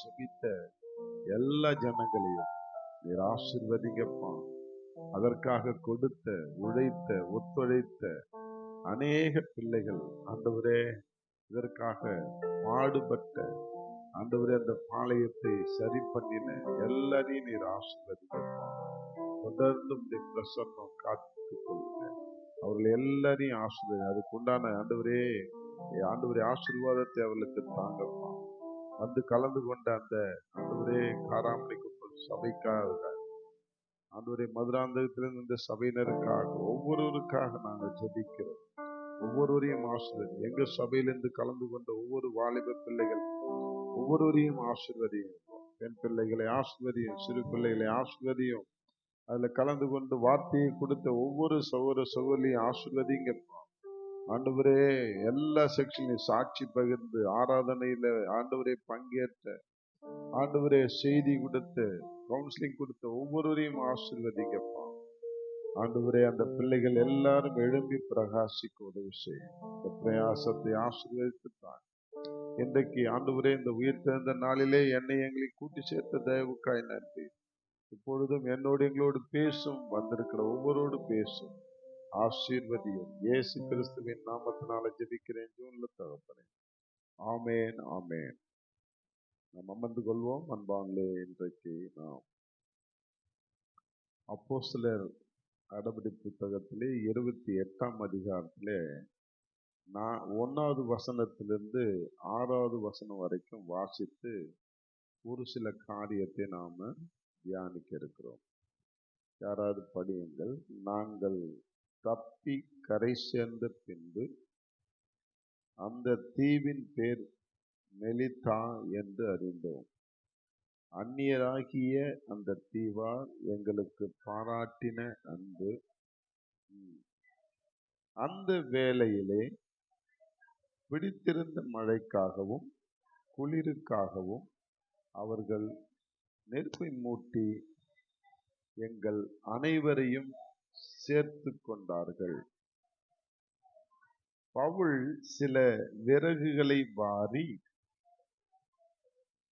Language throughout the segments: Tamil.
ஜெபித்த எல்லா ஜனங்களையும் நீர் ஆசீர்வதிங்கப்பா. அதற்காக கொடுத்த, உழைத்த, ஒத்துழைத்த அநேக பிள்ளைகள் ஆண்டவரே, இதற்காக பாடுபட்ட ஆண்டவரே, அந்த பாளையத்தை சரி பண்ணின எல்லாரையும் நீர் ஆசீர்வதிங்கப்பா. தொடர்ந்து பிரசன்னம் காத்துக் கொள்ளுங்க. அவர்கள் எல்லாரையும் ஆசீர்வதி. அதுக்குண்டான ஆண்டவரே ஆசீர்வாதத்தை அவர்களுக்கு தாங்கப்பா. வந்து கலந்து கொண்ட அந்த ஆண்டவரே காராமணி குப்பம் சபைக்காக, ஆண்டவரே மதுராந்தகத்திலிருந்து இந்த சபையினருக்காக ஒவ்வொருவருக்காக நாங்கள் ஜெபிக்கிறோம். ஒவ்வொருவரையும் ஆசீர்வதி. எங்க சபையிலிருந்து கலந்து கொண்ட ஒவ்வொரு வாலிப பிள்ளைகள் ஒவ்வொருவரையும் ஆசீர்வதியும். பெண் பிள்ளைகளை ஆசீர்வதியும், சிறு பிள்ளைகளை ஆசீர்வதியும். அதுல கலந்து கொண்டு வார்த்தையை கொடுத்த ஒவ்வொரு சகோதர சகோதரியும் ஆசீர்வதிங்கப்பா. ஆண்டவரே, எல்லா செக்ஷன்லையும் சாட்சி பகிர்ந்து ஆராதனையில ஆண்டவரே பங்கேற்ற, ஆண்டவரே செய்தி கொடுத்த, கவுன்சிலிங் கொடுத்த ஒவ்வொருவரையும் ஆசீர்வதிங்கப்பா. ஆண்டவரே, அந்த பிள்ளைகள் எல்லாரும் எழும்பி பிரகாசிக்க உதவி செய்யும். இந்த பிரயாசத்தை ஆசீர்வதித்துத்தான் இன்றைக்கு ஆண்டவரே, இந்த உயிர் திறந்த நாளிலே என்னை எங்களை கூட்டி சேர்த்த தயவுக்காய் நன்றி. இப்பொழுதும் என்னோடு எங்களோடு பேசும், வந்திருக்கிற ஒவ்வொருவரோடு பேசும், ஆசீர்வதியும். இயேசு கிறிஸ்துவின் நாமத்தினால ஜெபிக்கிறேன் ஜீவனுள்ள தகப்பனே. ஆமேன், ஆமேன். நாம் அமர்ந்து கொள்வோம். அன்பானே, இன்றைக்கு நாம் அப்போஸ்தலர் நடபடி புத்தகத்திலே 28ஆம் அதிகாரத்திலே 1வது வசனத்திலிருந்து 6வது வசனம் வரைக்கும் வாசித்து ஒரு சில காரியத்தை நாம தியானிக்க இருக்கிறோம். யாராவது படியுங்கள். நாங்கள் தப்பி கரை சேர்ந்த பின்பு அந்த தீவின் பேர் மெலிதா என்று அறிந்தோம். அந்நியராகிய அந்த தீவார் எங்களுக்கு பாராட்டின அன்பு அந்த வேளையிலே பிடித்திருந்த மழைக்காகவும் குளிருக்காகவும் அவர்கள் நெருப்பை மூட்டி எங்கள் அனைவரையும் சேர்த்து கொண்டார்கள். பவுல் சில விறகுகளை வாரி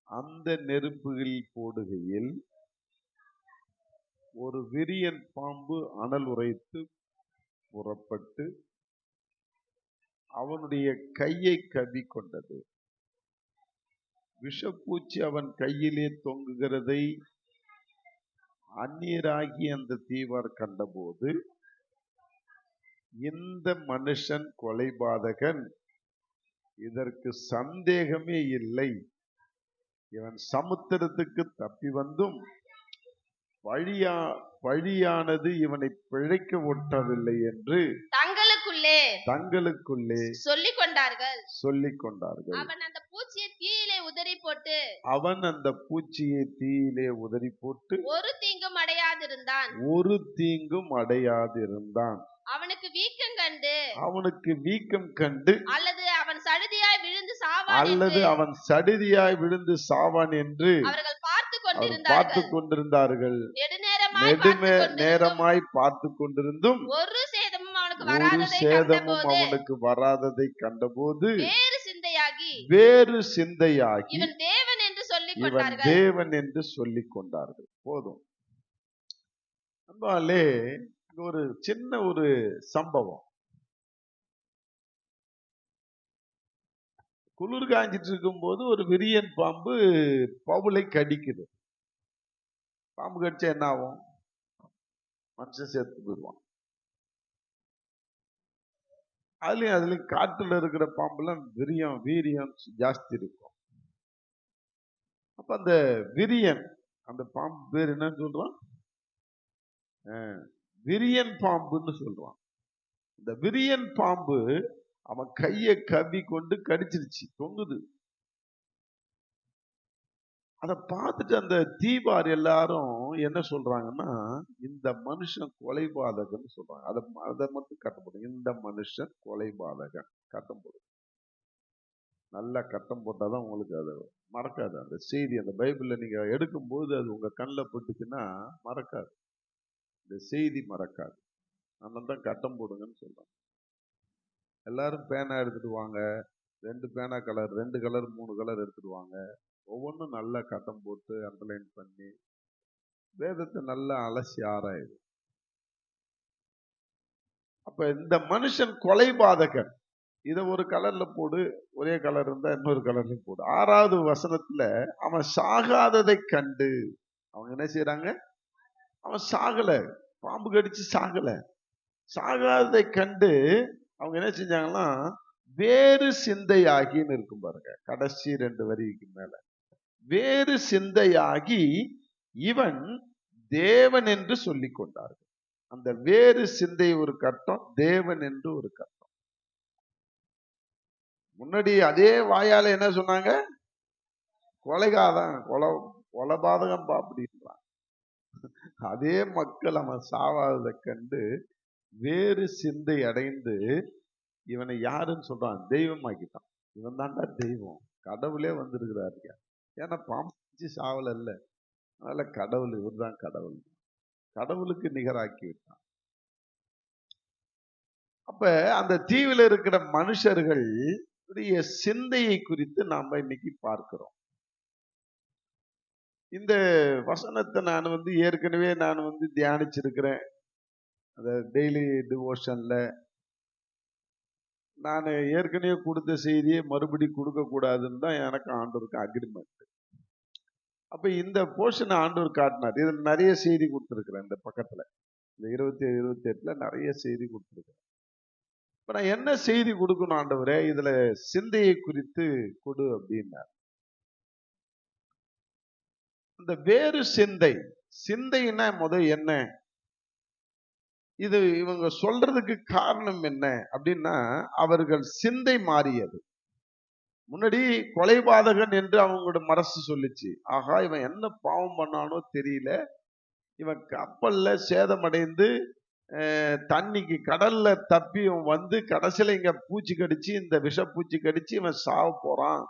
அந்த நெருப்புகளில் போடுகையில் ஒரு விரியன் பாம்பு அனல் உரைத்து புறப்பட்டு அவனுடைய கையை கவ்வி கொண்டது. விஷப்பூச்சி அவன் கையிலே தொங்குகிறதை அந்நியராகி அந்த தீவார் கண்டபோது, இந்த மனுஷன் கொலைபாதகன், இதற்கு சந்தேகமே இல்லை, இவன் சமுத்திரத்துக்கு தப்பி வந்தும் வழியானது இவனை பிழைக்க ஒட்டவில்லை என்று தங்களுக்குள்ளே சொல்லிக் கொண்டார்கள். அவன் அந்த பூச்சியை தீயிலே உதறி போட்டு ஒரு தீங்கும் அடையாதிருந்தான். அவனுக்கு வீக்கம் கண்டு அல்லது அவன் சடிதியாய் விழுந்து சாவான் என்று அவர்கள் பார்த்து கொண்டிருந்தார்கள். நேரமாய் பார்த்து கொண்டிருந்தும் ஒரு சேதமும் அவனுக்கு வராததை கண்டபோது வேறு சிந்தையாகி இவன் தேவன் என்று சொல்லிக் கொண்டார்கள். போதும். அன்பாலே, ஒரு சின்ன ஒரு சம்பவம். குளிர் காஞ்சிட்டு இருக்கும் போது ஒரு விரியன் பாம்பு பவுலை கடிக்குது. பாம்பு கடிச்சா என்ன ஆகும்? மனுஷன் சேர்த்து போயிடுவான். அதுலயும் காட்டுல இருக்கிற பாம்புலாம் வீரியம் ஜாஸ்தி இருக்கும். அப்ப அந்த விரியன், அந்த பாம்பு பேர் என்னன்னு சொல்றான்? விரியன் பாம்புன்னு சொல்றான். இந்த விரியன் பாம்பு அவன் கையை கவ்வி கொண்டு கடிச்சிருச்சு, தொங்குது. அதை பார்த்துட்டு அந்த தீவார் எல்லாரும் என்ன சொல்றாங்கன்னா, இந்த மனுஷன் கொலைபாதகன் சொல்றாங்க. அதை மட்டும் கட்டம் போடுங்க. இந்த மனுஷன் கொலைபாதகன் கட்டம் போடுங்க. நல்லா கட்டம் போட்டாதான் உங்களுக்கு அது மறக்காது. அந்த செய்தி அந்த பைபிள்ல நீங்க எடுக்கும்போது அது உங்க கண்ணில் பட்டுச்சுன்னா மறக்காது. இந்த செய்தி மறக்காது. நம்ம தான் கட்டம் போடுங்கன்னு சொல்றோம். எல்லாரும் பேனா எடுத்துட்டு வாங்க. 2 பேனா கலர், 2 கலர் 3 கலர் எடுத்துட்டு வாங்க. ஒவ்வொன்றும் நல்லா கட்டம் போட்டு அண்டர்லைன் பண்ணி வேதத்தை நல்லா அலசி ஆராயுது. அப்ப இந்த மனுஷன் கொலைபாதகன். இதை ஒரு கலர்ல போடு, ஒரே கலர் இருந்தா இன்னொரு கலர்ல போடு. 6வது வசனத்துல அவன் சாகாததை கண்டு அவங்க என்ன செய்யறாங்க? அவன் சாகல, பாம்பு கடிச்சு சாகல. சாகாததை கண்டு அவங்க என்ன செஞ்சாங்கன்னா வேறு சிந்தையாகின்னு இருக்கும் பாருங்க, கடைசி 2 வரிக்கு மேல. வேறு சிந்தையாகி இவன் தேவன் என்று சொல்லிக் கொண்டார்கள். அந்த வேறு சிந்தை ஒரு கட்டம், தேவன் என்று ஒரு கட்டம். முன்னாடி அதே வாயால என்ன சொன்னாங்க? கொலைகாதான், கொலபாதகம் அப்படின்றான். அதே மக்கள் அவன் சாவாததை கண்டு வேறு சிந்தை அடைந்து இவனை யாருன்னு சொல்றான்? தெய்வமாக்கிட்டான். இவன் தாண்டா தெய்வம், கடவுளே வந்திருக்கிறாரு. ஏன்னா பாம்பு சாவல இல்ல, அதனால கடவுள், இவர் தான் கடவுள், கடவுளுக்கு நிகராக்கி விட்டான். அப்ப அந்த தீவில் இருக்கிற மனுஷர்கள் சிந்தையை குறித்து நாம இன்னைக்கு பார்க்கிறோம். இந்த வசனத்தை நான் ஏற்கனவே நான் தியானிச்சிருக்கிறேன். அந்த டெய்லி டிவோஷன்ல நான் ஏற்கனவே கொடுத்த செய்தியை மறுபடி கொடுக்க கூடாதுன்னு தான் எனக்கு ஆண்டவருக்கு அக்ரிமெண்ட். அப்ப இந்த போர்ஷனை ஆண்டவர் காட்டினார். இதுல நிறைய செய்தி கொடுத்துருக்கிறேன். இந்த பக்கத்துல இந்த 27, 28ல நிறைய செய்தி கொடுத்துருக்கிறேன். இப்ப நான் என்ன செய்தி கொடுக்கணும் ஆண்டவரே? இதுல சிந்தையை குறித்து கொடு அப்படின்னார். இந்த வேறு சிந்தை, சிந்தைன்னா என்ன? இது இவங்க சொல்றதுக்கு காரணம் என்ன அப்படின்னா, அவர்கள் சிந்தை மாறியது. முன்னாடி கொலைபாதகன் என்று அவங்களோட மனசு சொல்லிச்சு. ஆகா, இவன் என்ன பாவம் பண்ணானோ தெரியல, இவன் கப்பல்ல சேதமடைந்து தண்ணிக்கு கடல்ல தப்பி வந்து கடைசியில இங்க பூச்சி கடிச்சு, இந்த விஷ பூச்சி கடிச்சு இவன் சாவ போறான்,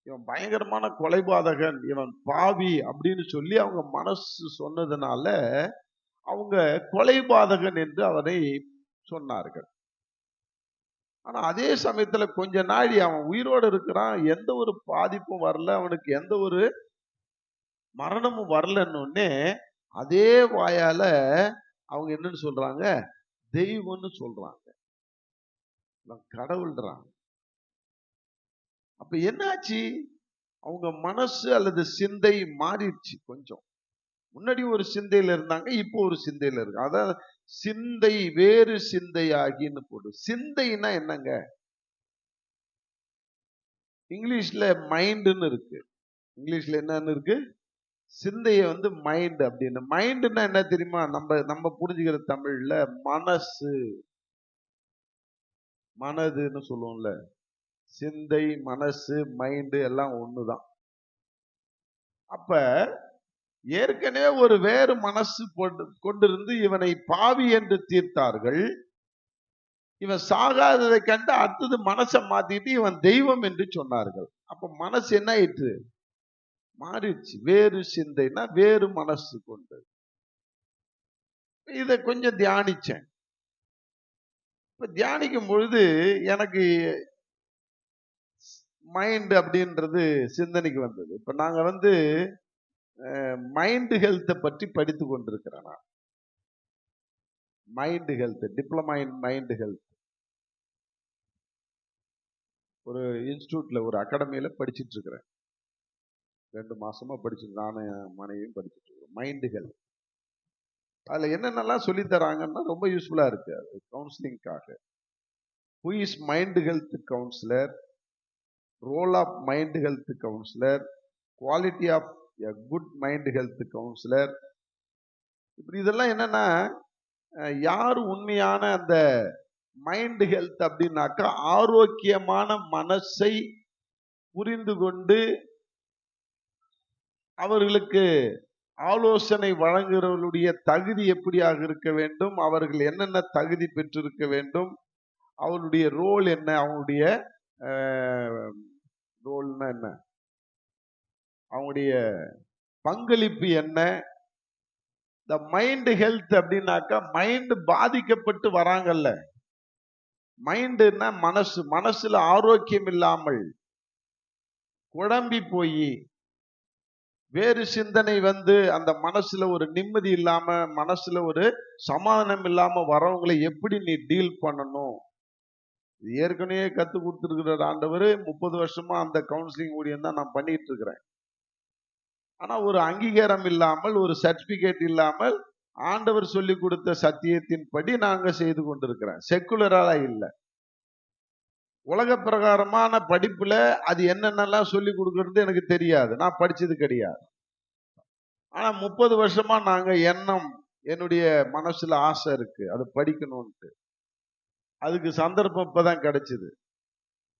இவன் பயங்கரமான கொலைபாதகன், இவன் பாவி அப்படின்னு சொல்லி அவங்க மனசு சொன்னதுனால அவங்க கொலைபாதகன் என்று அவனை சொன்னார்கள். ஆனா அதே சமயத்துல கொஞ்ச நாள் அவன் உயிரோடு இருக்கிறான், எந்த ஒரு பாதிப்பும் வரல, அவனுக்கு எந்த ஒரு மரணமும் வரலன்னு அதே வாயால அவங்க என்னன்னு சொல்றாங்க? தெய்வம்னு சொல்றாங்க, கடவுள்றாங்க. அப்ப என்னாச்சு? அவங்க மனசு அல்லது சிந்தை மாறிடுச்சு. கொஞ்சம் முன்னாடி ஒரு சிந்தையில இருந்தாங்க, இப்போ ஒரு சிந்தையில இருக்கு. அதான் சிந்தை வேறு சிந்தையாகின்னு போடு. சிந்தைன்னா என்னங்க? இங்கிலீஷ்ல மைண்டுன்னு இருக்கு. இங்கிலீஷ்ல என்னன்னு இருக்கு? சிந்தைய மைண்ட் அப்படின்னு. மைண்டுன்னா என்ன தெரியுமா? நம்ம புரிஞ்சுக்கிற தமிழ்ல மனசு, மனதுன்னு சொல்லுவோம்ல. சிந்தை, மனசு, மைண்டு எல்லாம் ஒண்ணுதான். அப்ப ஏற்கனவே ஒரு வேறு மனசு கொண்டிருந்து இவனை பாவி என்று தீர்த்தார்கள். இவன் சாகாததை கண்டு அடுத்தது மனசை மாத்திட்டு இவன் தெய்வம் என்று சொன்னார்கள். அப்ப மனசு என்ன ஆயிற்று? மாறிடுச்சு. வேறு சிந்தைனா வேறு மனசு கொண்டு. இத கொஞ்சம் தியானிச்சேன். இப்ப தியானிக்கும் பொழுது எனக்கு மைண்ட் அப்படின்றது சிந்தனைக்கு வந்தது. இப்ப நாங்க மைண்ட் ஹெல்த்தை பற்றி படித்து கொண்டிருக்கிறேன். நான் mind health, diploma in mind health ஒரு இன்ஸ்டியூட்ல, ஒரு அகாடமியில படிச்சுட்டு இருக்கிறேன். 2 மாசமா படிச்சுட்டு, நானும் என் மனைவியும் படிச்சுட்டு இருக்கோம். Mind health. அதுல என்னென்னலாம் சொல்லி தராங்கன்னா ரொம்ப யூஸ்ஃபுல்லா இருக்கு. அது கவுன்சிலிங்காக. Who is mind health counsellor, role of mind health counsellor, quality of a good mind health counsellor. இப்படி இதெல்லாம் என்னன்னா, யார் உண்மையான அந்த மைண்ட் ஹெல்த் அப்படின்னாக்கா ஆரோக்கியமான மனசை புரிந்து கொண்டு அவர்களுக்கு ஆலோசனை வழங்குகிறவர்களுடைய தகுதி எப்படியாக இருக்க வேண்டும், அவர்கள் என்னென்ன தகுதி பெற்றிருக்க வேண்டும், அவருடைய ரோல் என்ன, அவங்களுடைய ரோல்னா என்ன, அவங்களுடைய பங்களிப்பு என்ன. இந்த மைண்ட் ஹெல்த் அப்படின்னாக்கா மைண்ட் பாதிக்கப்பட்டு வராங்கல்ல. மைண்டுன்னா மனசு, மனசுல ஆரோக்கியம் இல்லாமல் குழம்பி போய் வேறு சிந்தனை வந்து அந்த மனசுல ஒரு நிம்மதி இல்லாம, மனசுல ஒரு சமாதானம் இல்லாம வரவங்களை எப்படி நீ டீல் பண்ணணும்? இது ஏற்கனவே கத்து கொடுத்திருக்கிறார் ஆண்டவரு. 30 வருஷமா அந்த கவுன்சிலிங் ஊழியம் தான் நான் பண்ணிட்டு இருக்கிறேன். ஆனா ஒரு அங்கீகாரம் இல்லாமல், ஒரு சர்டிபிகேட் இல்லாமல், ஆண்டவர் சொல்லிக் கொடுத்த சத்தியத்தின்படி நாங்க செய்து கொண்டிருக்கிறேன். செக்குலரா இல்ல. உலக பிரகாரமான படிப்புல அது என்னென்னலாம் சொல்லிக் கொடுக்கிறது எனக்கு தெரியாது. நான் படிச்சது கிடையாது. ஆனா 30 வருஷமா நாங்க என்னுடைய மனசுல ஆசை இருக்கு. அது படிக்கணும்ட்டு. அதுக்கு சந்தர்ப்பம் இப்பதான் கிடைச்சது.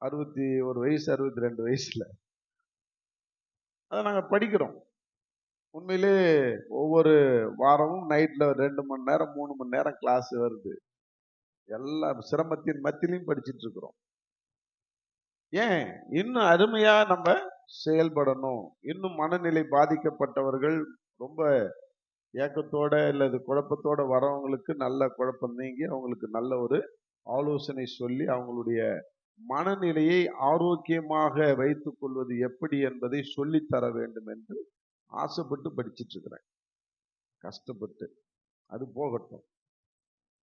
61 வயசு, 62 வயசுல. அத நாங்க படிக்கிறோம். உண்மையிலே ஒவ்வொரு வாரமும் நைட்ல 2 மணி நேரம், 3 மணி நேரம் கிளாஸ் வருது. எல்லா சிரமத்தின் மத்தியிலும் படிச்சிட்டு இருக்கிறோம். ஏன்? இன்னும் அருமையா நம்ம செயல்படணும். இன்னும் மனநிலை பாதிக்கப்பட்டவர்கள் ரொம்ப ஏக்கத்தோட இல்லது குழப்பத்தோட வரவங்களுக்கு நல்ல குழப்பம் நீங்கி அவங்களுக்கு நல்ல ஒரு ஆலோசனை சொல்லி அவங்களுடைய மனநிலையை ஆரோக்கியமாக வைத்துக் கொள்வது எப்படி என்பதை சொல்லித் தர வேண்டும் என்று ஆசைப்பட்டு படிச்சிட்டு இருக்கிறேன். கஷ்டப்பட்டு. அது போகட்டும்.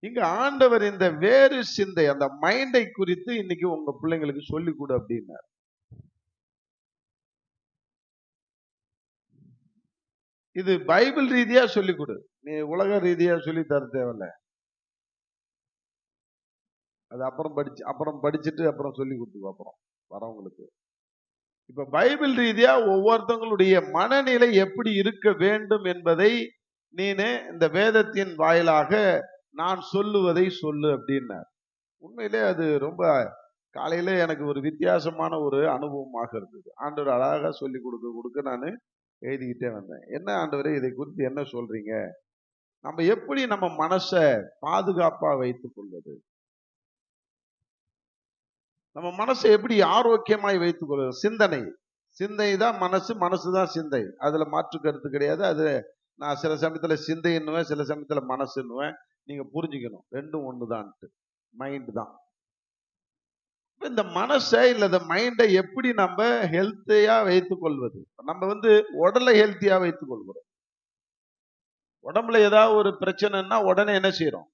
இங்க ஆண்டவர் இந்த வேறு சிந்தை, அந்த மைண்டை குறித்து இன்னைக்கு உங்க பிள்ளைங்களுக்கு சொல்லிக் கொடு அப்படின்னார். இது பைபிள் ரீதியா சொல்லிக் கொடு. நீ உலக ரீதியா சொல்லி தர தேவையில்ல. அது அப்புறம் படிச்சுட்டு அப்புறம் சொல்லி கொடுத்துக்கோ அப்புறம் வரவங்களுக்கு. இப்ப பைபிள் ரீதியா ஒவ்வொருத்தவங்களுடைய மனநிலை எப்படி இருக்க வேண்டும் என்பதை நீனு இந்த வேதத்தின் வாயிலாக நான் சொல்லுவதை சொல்லு அப்படின்னார். உண்மையிலே அது ரொம்ப காலையில எனக்கு ஒரு வித்தியாசமான ஒரு அனுபவமாக இருந்தது. ஆண்டவர் அழகா சொல்லி கொடுக்க நான் எழுதிக்கிட்டே வந்தேன். என்ன ஆண்டவரே இதை குறித்து என்ன சொல்றீங்க? நம்ம எப்படி நம்ம மனசை பாதுகாப்பா வைத்துக் கொள்வது? நம்ம மனசை எப்படி ஆரோக்கியமாய் வைத்துக் கொள்வது? சிந்தை தான் மனசு, மனசு தான் சிந்தை. அதுல மாற்று கருத்து கிடையாது. அது நான் சில சமயத்துல சிந்தைன்னுவேன், சில சமயத்துல மனசுன்னுவேன். நீங்க புரிஞ்சுக்கணும், ரெண்டும் ஒண்ணுதான்ட்டு. மைண்ட் தான். இந்த மனசை இல்ல இந்த மைண்டை எப்படி நம்ம ஹெல்த்தியா வைத்துக் கொள்வது? நம்ம வந்து உடலை ஹெல்த்தியா வைத்துக் கொள்கிறோம். உடம்புல ஏதாவது ஒரு பிரச்சனைன்னா உடனே என்ன செய்யறோம்?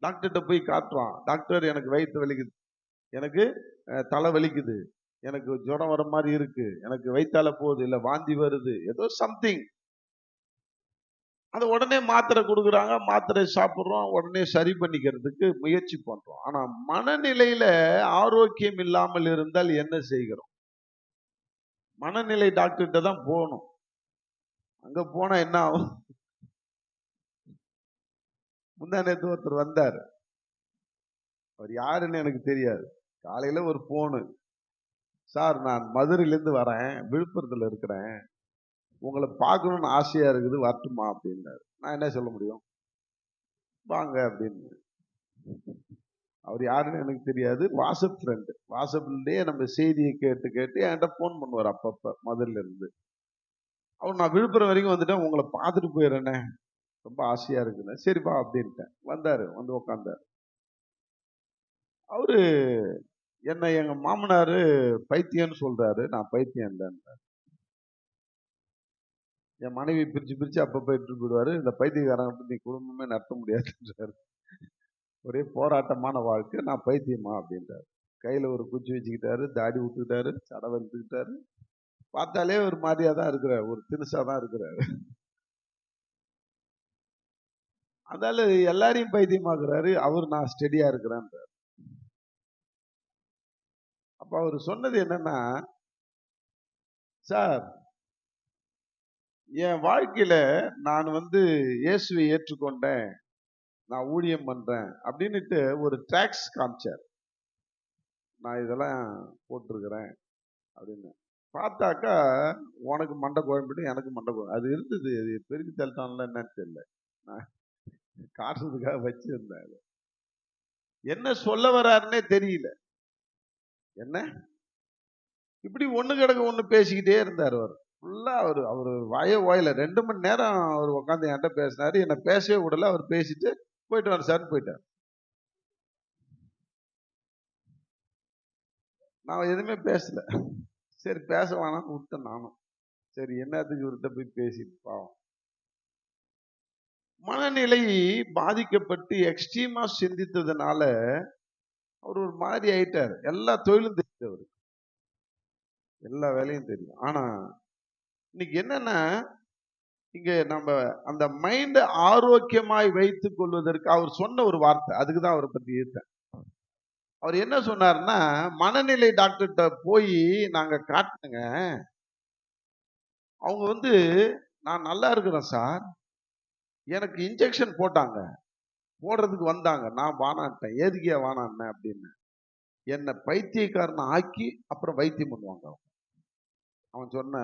டாக்டர்கிட்ட போய் காட்டுறோம். டாக்டர் எனக்கு வயிற்று வலிக்குது, எனக்கு தலை வலிக்குது, எனக்கு ஜுரம் வர மாதிரி இருக்கு, எனக்கு வயிற்றால போகுது, இல்ல வாந்தி வருது, ஏதோ சம்திங். அது உடனே மாத்திரை கொடுக்குறாங்க, மாத்திரை சாப்பிடுறோம், உடனே சரி பண்ணிக்கிறதுக்கு முயற்சி பண்றோம். ஆனா மனநிலையில ஆரோக்கியம் இல்லாமல் இருந்தால் என்ன செய்கிறோம்? மனநிலை டாக்டர்கிட்ட தான் போகணும். அங்க போனா என்ன ஆகும்? முந்தா நேத்து ஒருத்தர் வந்தார். அவர் யாருன்னு எனக்கு தெரியாது. காலையில ஒரு போனு, சார் நான் மதுரையிலேருந்து வரேன், விழுப்புரத்துல இருக்கிறேன், உங்களை பார்க்கணும்னு ஆசையா இருக்குது, வரட்டுமா அப்படின்னாரு. நான் என்ன சொல்ல முடியும்? வாங்க அப்படின்னு. அவர் யாருன்னு எனக்கு தெரியாது. WhatsApp friend. வாட்ஸ்அப்லயே நம்ம செய்தியை கேட்டு கேட்டு என்கிட்ட போன் பண்ணுவார் அப்பப்ப மதுரையில இருந்து. அவர் நான் விழுப்புரம் வரைக்கும் வந்துட்டேன், உங்களை பார்த்துட்டு போயிடுறேனே, ரொம்ப ஆசையா இருக்குன்னு. சரிப்பா அப்படின்ட்டேன். வந்தாரு, வந்து உட்காந்தாரு. அவரு என்ன எங்க மாமனாரு பைத்தியம்னு சொல்றாரு. நான் பைத்தியம் இல்லைன்னு. என் மனைவி பிரிச்சு பிரிச்சு அப்பப்ப எடுத்துட்டு போயிடுவாரு. இந்த பைத்தியக்காரங்க பத்தி குடும்பமே நடத்த முடியாதுன்றாரு. ஒரே போராட்டமான வாழ்க்கை, நான் பைத்தியமா அப்படின்றாரு. கையில ஒரு குச்சி வச்சுக்கிட்டாரு, தாடி விட்டுக்கிட்டாரு, சடை வளர்த்துக்கிட்டாரு. பார்த்தாலே ஒரு மாதிரியா தான் இருக்கிறார், ஒரு தினுசா தான் இருக்கிறாரு. அதனால எல்லாரையும் பைத்தியமாக்குறாரு, அவர் நான் ஸ்டெடியா இருக்கிறேன். அப்ப அவர் சொன்னது என்னன்னா, சார் என் வாழ்க்கையில நான் வந்து இயேசுவை ஏற்றுக்கொண்டேன், நான் ஊழியம் பண்றேன் அப்படின்னுட்டு ஒரு டாக்ஸ் காமிச்சார். நான் இதெல்லாம் போட்டிருக்கிறேன் அப்படின்னு. பார்த்தாக்கா உனக்கு மண்டை குழம்பிட்டு எனக்கு மண்டை குழம்பு அது இருந்தது. அது பெருக்கி தள்ளிட்டான்ல என்னன்னு தெரியல. நான் காட்டுறதுக்காக வச்சிருந்தேன். என்ன சொல்ல வர்றாருன்னே தெரியல. என்ன இப்படி ஒண்ணு கிடக்க ஒண்ணு பேசிக்கிட்டே இருந்தார். அவர் ஃபுல்லா அவர் வாய ஓயல 2 மணி நேரம் அவர் உட்காந்து என்கிட்ட பேசினாரு. என்ன பேசவே விடல. அவர் பேசிட்டு போயிட்டு வர சார்னு போயிட்டார். நான் எதுவுமே பேசல. சரி பேச வேணாம்னு விட்டேன் நானும். சரி, என்னத்துக்கு இவர்கிட்ட போய் பேசி பாவம். மனநிலை பாதிக்கப்பட்டு எக்ஸ்ட்ரீமா சிந்தித்ததுனால அவர் ஒரு மாதிரி ஆயிட்டார். எல்லா தொழிலும் தெரியும் அவருக்கு, எல்லா வேலையும் தெரியும். ஆனா இன்னைக்கு என்னன்னா, இங்க நம்ம அந்த மைண்ட் ஆரோக்கியமாய் வைத்துக் கொள்வதற்கு அவர் சொன்ன ஒரு வார்த்தை, அதுக்குதான் அவரை பத்தி ஈர்த்தேன். அவர் என்ன சொன்னார்னா, மனநிலை டாக்டர்கிட்ட போய் நாங்க காட்டுங்க, அவங்க வந்து நான் நல்லா இருக்கிறேன் சார், எனக்கு இன்ஜெக்ஷன் போட்டாங்க, போடுறதுக்கு வந்தாங்க, நான் வானான்ட்டேன், எதுக்கே வானான்னேன் அப்படின்னு, என்னை பைத்தியக்காரனை ஆக்கி அப்புறம் வைத்தியம் பண்ணுவாங்க. அவன் சொன்ன,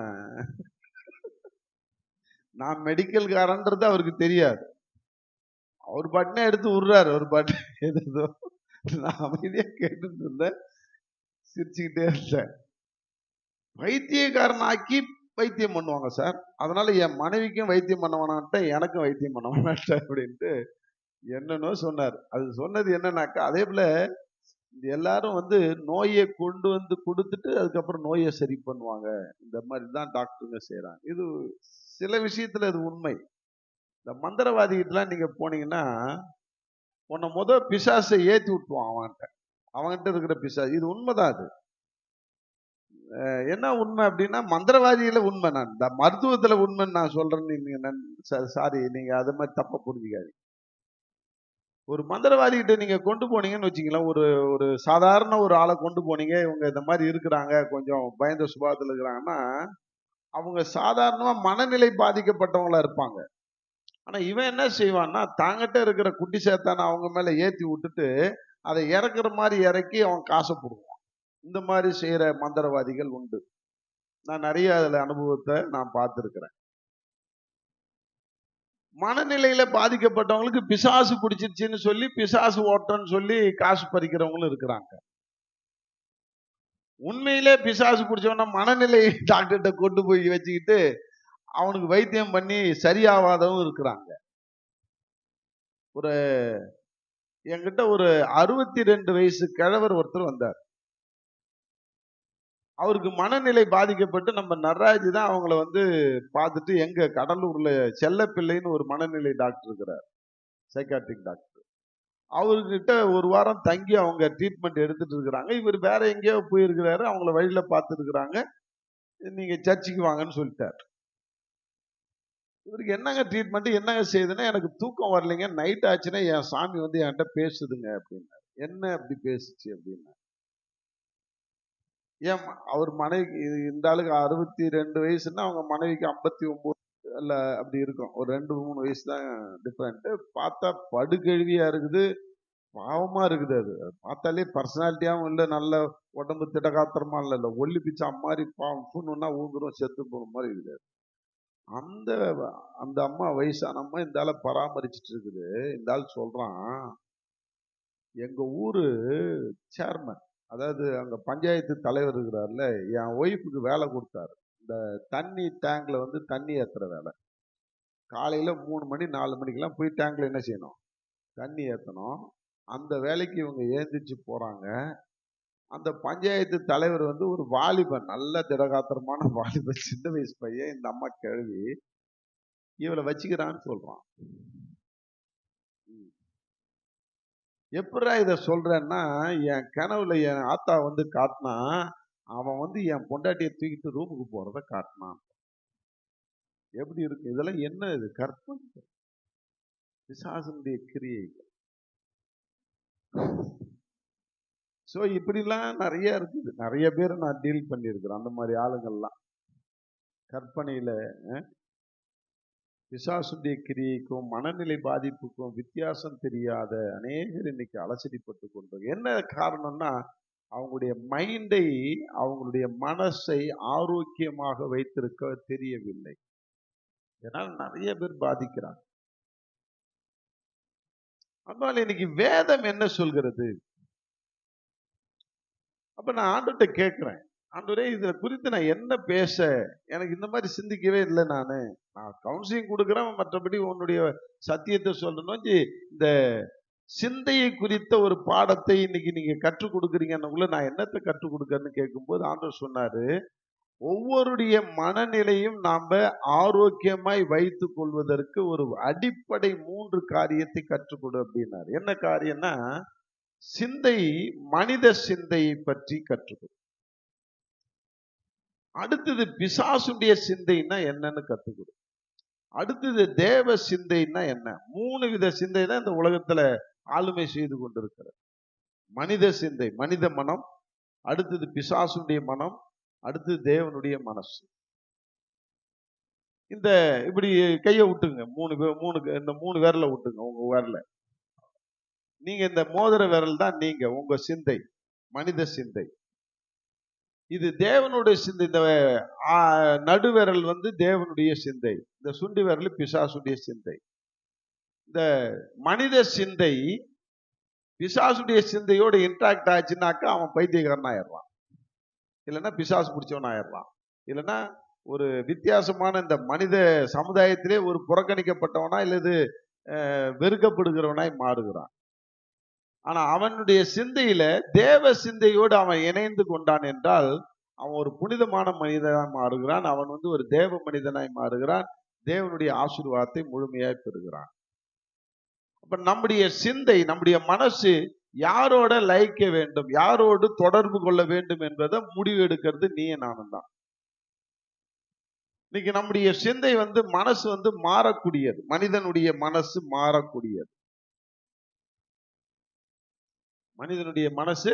நான் மெடிக்கல்காரன்றது அவருக்கு தெரியாது. அவர் பாட்டுனே எடுத்து விடுறாரு, ஒரு பாட்டு எதோ. நான் அமைதியா கேட்டுட்டு இருந்தேன், சிரிச்சுக்கிட்டே இருந்தேன். வைத்தியக்காரன் ஆக்கி வைத்தியம் பண்ணுவாங்க சார், அதனால என் மனைவிக்கும் வைத்தியம் பண்ண வேணான்ட்டேன், எனக்கும் வைத்தியம் பண்ண வேணான்ட்டேன் அப்படின்ட்டு என்னன்னோ சொன்னார். அது சொன்னது என்னன்னாக்கா, அதே போல எல்லாரும் வந்து நோயை கொண்டு வந்து கொடுத்துட்டு அதுக்கப்புறம் நோயை சரி பண்ணுவாங்க, இந்த மாதிரி தான் டாக்டருங்க செய்யறாங்க. இது சில விஷயத்துல இது உண்மை. இந்த மந்திரவாதிகிட்டலாம் நீங்க போனீங்கன்னா, உன்னை பிசாசை ஏத்தி விட்டுவான் அவன்கிட்ட இருக்கிற பிசாசு. இது உண்மைதான். அது என்ன உண்மை அப்படின்னா, மந்திரவாதியில உண்மை. நான் இந்த மருத்துவத்துல உண்மைன்னு நான் சொல்றேன்னு சாரி, நீங்க அது மாதிரி தப்பா புரிஞ்சுக்காது. ஒரு மந்திரவாதி கிட்ட நீங்க கொண்டு போனீங்கன்னு வச்சுங்களேன், ஒரு ஒரு சாதாரண ஒரு ஆளை கொண்டு போனீங்க, இவங்க இந்த மாதிரி இருக்கிறாங்க, கொஞ்சம் பயந்த சுபாவத்தில் இருக்கிறாங்கன்னா, அவங்க சாதாரணமா மனநிலை பாதிக்கப்பட்டவங்களா இருப்பாங்க. ஆனா இவன் என்ன செய்வான்னா, தாங்கிட்ட இருக்கிற குட்டி சேத்தான அவங்க மேல ஏத்தி விட்டுட்டு அதை இறக்குற மாதிரி இறக்கி அவன் காசை போடுவான். இந்த மாதிரி செய்யற மந்திரவாதிகள் உண்டு. நான் நிறைய அதுல அனுபவத்தை நான் பார்த்திருக்கிறேன். மனநிலையில பாதிக்கப்பட்டவங்களுக்கு பிசாசு பிடிச்சிருச்சுன்னு சொல்லி பிசாசு ஓட்டன்னு சொல்லி காசு பறிக்கிறவங்களும் இருக்கிறாங்க. உண்மையிலே பிசாசு பிடிச்சவன மனநிலை டாக்டர்கிட்ட கொண்டு போய் வச்சுக்கிட்டு அவனுக்கு வைத்தியம் பண்ணி சரியாவாதவும் இருக்கிறாங்க. ஒரு என்கிட்ட ஒரு 62 வயசு கிழவர் ஒருத்தர் வந்தார். அவருக்கு மனநிலை பாதிக்கப்பட்டு நம்ம நடராஜ் தான் அவங்கள வந்து பார்த்துட்டு, எங்க கடலூர்ல செல்லப்பிள்ளைன்னு ஒரு மனநிலை டாக்டர் இருக்கிறார், சைக்காட்ரிக் டாக்டர். அவர்கிட்ட ஒரு வாரம் தங்கி அவங்க ட்ரீட்மெண்ட் எடுத்துட்டு இருக்கிறாங்க. இவர் வேற எங்கேயோ போயிருக்கிறாரு, அவங்கள வழியில பார்த்துட்டு இருக்கிறாங்க. நீங்க சர்ச்சுக்கு வாங்கன்னு சொல்லிட்டார். இவருக்கு என்னங்க ட்ரீட்மெண்ட், என்னங்க செய்யுதுன்னா, எனக்கு தூக்கம் வரலைங்க, நைட் ஆச்சுன்னா என் சாமி வந்து என்கிட்ட பேசுதுங்க அப்படின்னாரு. என்ன அப்படி பேசுச்சு அப்படின்னா, ஏன் அவர் மனைவி, இந்த ஆளுக்கு 62 வயசுன்னா அவங்க மனைவிக்கு 59 அல்ல அப்படி இருக்கும், ஒரு 2-3 வயசு தான் டிஃபரெண்ட். பார்த்தா படுகழிவியா இருக்குது, பாவமா இருக்குது. அது பார்த்தாலே பர்சனாலிட்டியாவும் இல்லை, நல்ல உடம்பு திடகாத்திரமா இல்லை, ஒல்லி பிச்சா மாதிரி பாவம், புண்ணுன்னா ஊந்துரும் செத்து போற மாதிரி இருக்குது. அந்த அந்த அம்மா, வயசான அம்மா, இந்த ஆளை பராமரிச்சுட்டு இருக்குது. இந்த ஆள் சொல்றான், எங்க ஊரு சேர்மன், அதாவது அங்க பஞ்சாயத்து தலைவர் இருக்கிறாருல, என் ஒய்ஃபுக்கு வேலை கொடுத்தாரு. இந்த தண்ணி டேங்க்ல வந்து தண்ணி ஏத்துற வேலை. காலையில 3 மணி 4 மணிக்கெல்லாம் போய் டேங்க்ல என்ன செய்யணும், தண்ணி ஏற்றணும். அந்த வேலைக்கு இவங்க ஏந்திரிச்சு போறாங்க. அந்த பஞ்சாயத்து தலைவர் வந்து ஒரு வாலிபன், நல்ல திடகாத்திரமான வாலிபன், சின்ன வயசு பையன். இந்த அம்மா கேள்வி இவளை வச்சுக்கிறான்னு சொல்றான். எப்படா இதை சொல்றேன்னா, என் கனவுல என் ஆத்தா வந்து காட்டினா, அவன் வந்து என் பொண்டாட்டியை தூக்கிட்டு ரூமுக்கு போறத காட்டினான். எப்படி இருக்கு இதெல்லாம்? என்ன இது? கற்பனை, பிசாசனுடைய கிரியைகள். ஸோ இப்படிலாம் நிறைய இருக்குது. நிறைய பேர் நான் டீல் பண்ணியிருக்கிறேன் அந்த மாதிரி ஆளுங்கள்லாம். கற்பனையில பிசாசுடைய கிரியைக்கும் மனநிலை பாதிப்புக்கும் வித்தியாசம் தெரியாத அநேகர் இன்னைக்கு அலசடிப்பட்டு கொண்டு. என்ன காரணம்னா, அவங்களுடைய மைண்டை, அவங்களுடைய மனசை ஆரோக்கியமாக வைத்திருக்க தெரியவில்லை. இதனால் நிறைய பேர் பாதிக்கிறாங்க. அதனால இன்னைக்கு வேதம் என்ன சொல்கிறது? அப்ப நான் ஆண்டவர்கிட்ட கேட்கிறேன், ஆண்டவரே இதை குறித்து நான் என்ன பேச, எனக்கு இந்த மாதிரி சிந்திக்கவே இல்லை. நான் கவுன்சிலிங் கொடுக்குறேன், மற்றபடி உன்னுடைய சத்தியத்தை சொல்லணும். இந்த சிந்தையை குறித்த ஒரு பாடத்தை இன்னைக்கு நீங்க கற்றுக் கொடுக்குறீங்கன்னு, நான் என்னத்தை கற்றுக் கொடுக்கறேன்னு கேட்கும்போது ஆண்டவர் சொன்னாரு, ஒவ்வொருடைய மனநிலையும் நாம ஆரோக்கியமாய் வைத்துக் கொள்வதற்கு ஒரு அடிப்படை 3 காரியத்தை கற்றுக்கொடு அப்படின்னாரு. என்ன காரியம்னா, சிந்தை, மனித சிந்தையை பற்றி கற்றுக்கொடு. அடுத்தது பிசாசுடைய சிந்தைன்னா என்னன்னு கத்துக்கொடு. அடுத்தது தேவ சிந்தைன்னா என்ன. 3 வித சிந்தை தான் இந்த உலகத்துல ஆளுமை செய்து கொண்டிருக்கிறது. மனித சிந்தை, மனித மனம், அடுத்தது பிசாசுடைய மனம், அடுத்தது தேவனுடைய மனசு. இந்த இப்படி கையை விட்டுங்க, இந்த 3 விரல விட்டுங்க. உங்க விரல நீங்க இந்த மோதிர விரல் தான் நீங்க, உங்க சிந்தை, மனித சிந்தை. இது தேவனுடைய சிந்தை. இந்த நடுவிரல் தேவனுடைய சிந்தை, இந்த சுண்டி விரல் பிசாசுடைய சிந்தை. இந்த மனித சிந்தை பிசாசுடைய சிந்தையோடு இன்ட்ராக்ட் ஆச்சுன்னாக்கா அவன் பைத்தியக்காரன் ஆயிடுறான், இல்லைன்னா பிசாசு பிடிச்சவன் ஆயிடுறான், இல்லைன்னா ஒரு வித்தியாசமான இந்த மனித சமுதாயத்திலே ஒரு புறக்கணிக்கப்பட்டவனா இல்லது வெறுக்கப்படுகிறவனாய் மாறுகிறான். ஆனா அவனுடைய சிந்தையில தேவ சிந்தையோடு அவன் இணைந்து கொண்டான் என்றால் அவன் ஒரு புனிதமான மனிதனாய் மாறுகிறான். அவன் ஒரு தேவ மனிதனாய் மாறுகிறான். தேவனுடைய ஆசீர்வாதத்தை முழுமையாய் பெறுகிறான். அப்ப நம்முடைய சிந்தை, நம்முடைய மனசு யாரோட லயிக்க வேண்டும், யாரோடு தொடர்பு கொள்ள வேண்டும் என்பதை முடிவு எடுக்கிறது நீயே நானும் தான். இன்னைக்கு நம்முடைய சிந்தை மனசு மாறக்கூடியது. மனிதனுடைய மனசு மாறக்கூடியது. மனிதனுடைய மனசு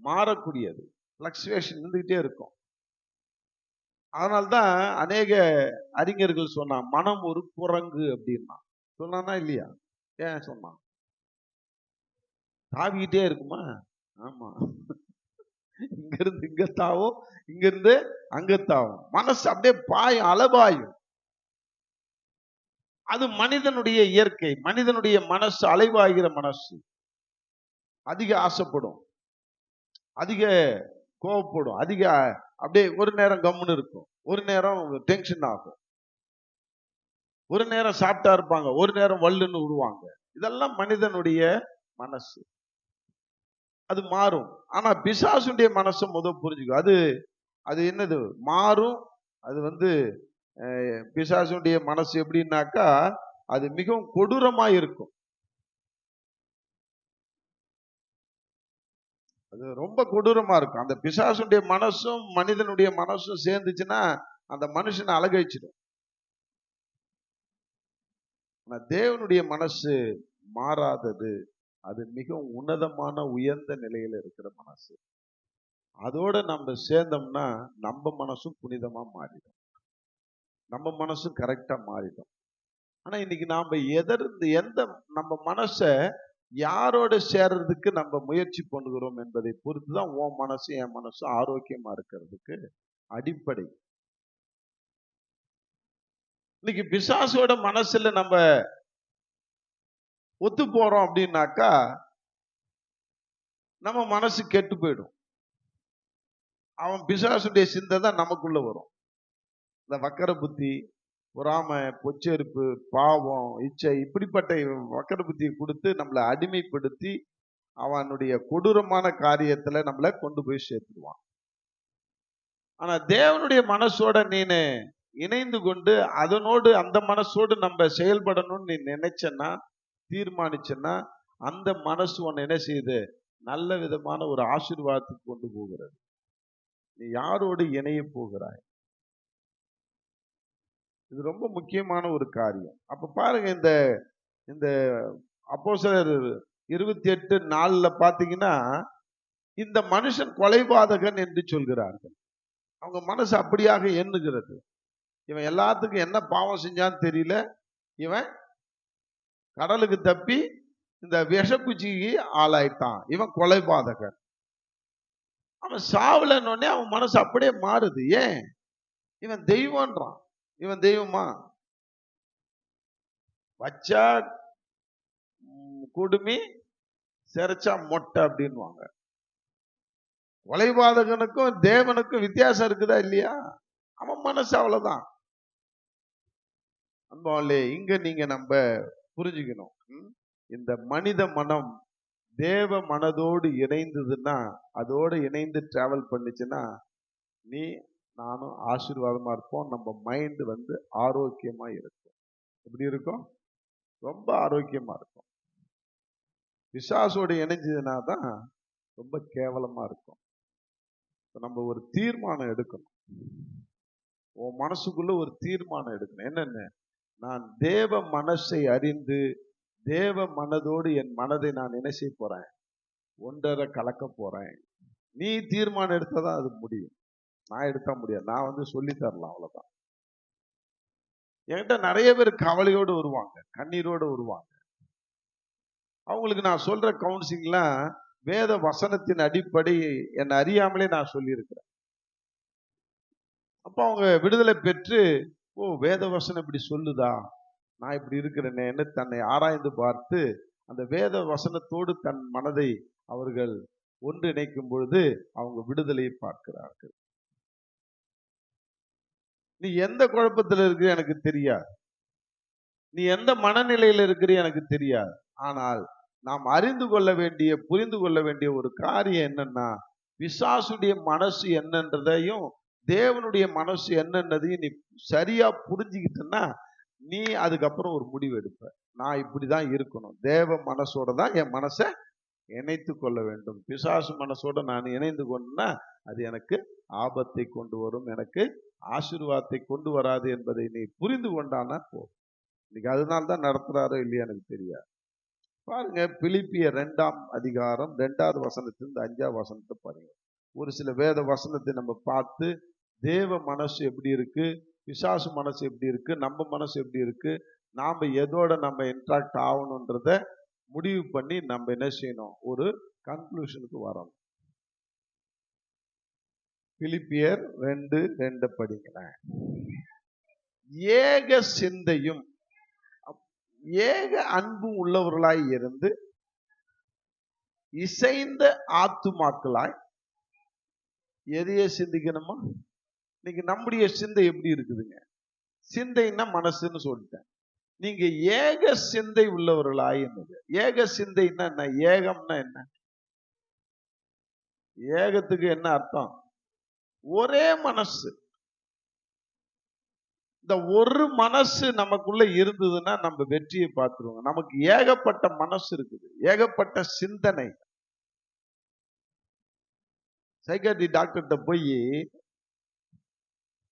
மாறக்கூடியது. பிளக்சுவேஷன் இருந்துகிட்டே இருக்கும். அதனால்தான் அநேக அறிஞர்கள் சொன்னான், மனம் ஒரு குரங்கு அப்படின்னா. சொன்னானா இல்லையா? ஏன் சொன்னான்? தாவிக்கிட்டே இருக்குமா? ஆமா. இங்க இருந்து இங்க தாவும், இங்க இருந்து அங்க தாவும். மனசு அப்படியே பாயும், அலபாயும். அது மனிதனுடைய இயற்கை. மனிதனுடைய மனசு அலைவாகிற மனசு. அதிக ஆசைப்படும், அதிக கோவப்படும், அதிக அப்படியே ஒரு நேரம் கம்முன்னு இருக்கும், ஒரு நேரம் டென்ஷன் ஆகும், ஒரு நேரம் சாப்பிட்டா இருப்பாங்க, ஒரு நேரம் வல்லுன்னு விடுவாங்க. இதெல்லாம் மனிதனுடைய மனசு. அது மாறும். ஆனா பிசாசுடைய மனசை புரிஞ்சுக்கும். அது என்னது மாறும். அது பிசாசுடைய மனசு எப்படின்னாக்கா அது மிகவும் கொடூரமா இருக்கும். அது ரொம்ப கொடூரமா இருக்கும். அந்த பிசாசுடைய மனசும் மனிதனுடைய மனசும் சேர்ந்துச்சுன்னா அந்த மனுஷனை அழகழிச்சிடும். ஆனா தேவனுடைய மனசு மாறாதது. அது மிகவும் உன்னதமான உயர்ந்த நிலையில இருக்கிற மனசு. அதோட நம்ம சேர்ந்தோம்னா நம்ம மனசும் புனிதமா மாறிடும், நம்ம மனசும் கரெக்டா மாறிடும். ஆனா இன்னைக்கு நாம எந்த நம்ம மனசை யாரோட சேர்றதுக்கு நம்ம முயற்சி பண்ணுகிறோம் என்பதை பொறுத்துதான் உன் மனசு என் மனசும் ஆரோக்கியமா இருக்கிறதுக்கு அடிப்படை. இன்னைக்கு பிசாசோட மனசுல நம்ம ஒத்து போறோம் அப்படின்னாக்கா நம்ம மனசு கெட்டு போயிடும். அவன் பிசாசுடைய சிந்தை தான் நமக்குள்ள வரும். இந்த வக்கர புத்தி, பொறாமை, பொச்செருப்பு, பாவம், இச்சை, இப்படிப்பட்ட வக்கர புத்தியை கொடுத்து நம்மளை அடிமைப்படுத்தி அவனுடைய கொடூரமான காரியத்துல நம்மளை கொண்டு போய் சேர்த்துடுவான். ஆனா தேவனுடைய மனசோட நீனு இணைந்து கொண்டு அதனோடு அந்த மனசோடு நம்ம செயல்படணும்னு நீ நினைச்சன்னா, தீர்மானிச்சன்னா, அந்த மனசு உன்னை என்ன செய்யுது? நல்ல விதமான ஒரு ஆசீர்வாதத்துக்கு கொண்டு போகிறது. நீ யாரோடு இணைய போகிறாய்? இது ரொம்ப முக்கியமான ஒரு காரியம். அப்ப பாருங்க, இந்த அப்போஸ்தலர் 28:4 பாத்தீங்கன்னா இந்த மனுஷன் கொலைபாதகன் என்று சொல்கிறார்கள். அவங்க மனசு அப்படியாக எண்ணுகிறது. இவன் எல்லாத்துக்கும் என்ன பாவம் செஞ்சான்னு தெரியல, இவன் கடலுக்கு தப்பி இந்த விஷக்குச்சிக்கு ஆளாயிட்டான், இவன் கொலைபாதகன். அவன் சாவலன்னொடனே அவன் மனசு அப்படியே மாறுது. ஏன்? இவன் தெய்வம்ன்றான். இவன் தெய்வமா? வச்சா குடுமி, சிறைச்சா மொட்டை அப்படின்வாங்க. கொலைபாதகனுக்கும் தேவனுக்கும் வித்தியாசம் இருக்குதா இல்லையா? அவன் மனசு அவ்வளவுதான். அன்பாலே இங்க நீங்க நம்ம புரிஞ்சுக்கணும். இந்த மனித மனம் தேவ மனதோடு இணைந்ததுன்னா, அதோடு இணைந்து டிராவல் பண்ணுச்சுன்னா, நீ நானும் ஆசீர்வாதமா இருப்போம். நம்ம மைண்ட் வந்து ஆரோக்கியமா இருக்கும். எப்படி இருக்கும்? ரொம்ப ஆரோக்கியமா இருக்கும். பிசாசோடு இணைஞ்சதுனா தான் ரொம்ப கேவலமா இருக்கும். நம்ம ஒரு தீர்மானம் எடுக்கணும். உன் மனசுக்குள்ள ஒரு தீர்மானம் எடுக்கணும். என்னன்னு? நான் தேவ மனசை அறிந்து தேவ மனதோடு என் மனதை நான் என்ன செய்ய போறேன்? ஒன்றரை கலக்க போறேன். நீ தீர்மானம் எடுத்தாதான் அது முடியும். நான் எடுத்தா முடியாது. நான் வந்து சொல்லி தரலாம், அவ்வளவுதான். என்கிட்ட நிறைய பேர் கவலையோடு வருவாங்க, கண்ணீரோடு வருவாங்க. அவங்களுக்கு நான் சொல்ற கவுன்சிலிங்லாம் வேத வசனத்தின் அடிப்படை என்னை அறியாமலே நான் சொல்லியிருக்கிறேன். அப்ப அவங்க விடுதலை பெற்று, ஓ வேத வசனம் இப்படி சொல்லுதா, நான் இப்படி இருக்கிறேனே என்று தன்னை ஆராய்ந்து பார்த்து அந்த வேத வசனத்தோடு தன் மனதை அவர்கள் ஒன்றிணைக்கும் பொழுது அவங்க விடுதலையை பார்க்கிறார்கள். நீ எந்த குழப்பத்தில் இருக்கிற எனக்கு தெரியாது, நீ எந்த மனநிலையில் இருக்கிற எனக்கு தெரியாது. ஆனால் நாம் அறிந்து கொள்ள வேண்டிய, புரிந்து கொள்ள வேண்டிய ஒரு காரியம் என்னன்னா, பிசாசுடைய மனசு என்னன்றதையும் தேவனுடைய மனசு என்னன்னதையும் நீ சரியா புரிஞ்சுக்கிட்டன்னா, நீ அதுக்கப்புறம் ஒரு முடிவு எடுப்ப. நான் இப்படிதான் இருக்கணும், தேவ மனசோட தான் என் மனசை இணைத்து கொள்ள வேண்டும். பிசாசு மனசோட நான் இணைந்து கொண்டா அது எனக்கு ஆபத்தை கொண்டு வரும், எனக்கு ஆசீர்வாதத்தை கொண்டு வராது என்பதை நீ புரிந்து கொண்டானா போதும். இன்னைக்கு அதனால தான் நடத்துறாரோ இல்லையா எனக்கு தெரியாது. பாருங்க, பிலிப்பியர் 2ஆம் அதிகாரம் 2வது வசனத்திலிருந்து 5ஆம் வசனத்தை பாருங்க. ஒரு சில வேத வசனத்தை நம்ம பார்த்து தேவ மனசு எப்படி இருக்கு, பிசாசு மனசு எப்படி இருக்கு, நம்ம மனசு எப்படி இருக்கு, நாம எதோட நம்ம இன்ட்ராக்ட் ஆகணுன்றத முடிவு பண்ணி நம்ம என்ன செய்யணும், ஒரு கன்க்ளூஷனுக்கு வரணும். பிலிப்பியர் 2:2 படிங்களேன். ஏக சிந்தையும் ஏக அன்பும் உள்ளவர்களாய் இருந்து இசைந்த ஆத்துமாக்களாய். எதையே சிந்திக்கணுமா? இன்னைக்கு நம்முடைய சிந்தை எப்படி இருக்குதுங்க? சிந்தைன்னா மனசுன்னு சொல்லிட்டேன். நீங்க ஏக சிந்தை உள்ளவர்களாய் என்னது? ஏக சிந்தைன்னா என்ன? ஏகம்னா என்ன? ஏகத்துக்கு என்ன அர்த்தம்? ஒரே மனசு. இந்த ஒரு மனசு நமக்குள்ள இருந்ததுன்னா நம்ம வெற்றியை பார்த்துருவோம். நமக்கு ஏகப்பட்ட மனசு இருக்குது, ஏகப்பட்ட சிந்தனை. சைக்காட்ரி டாக்டர்கிட்ட போய்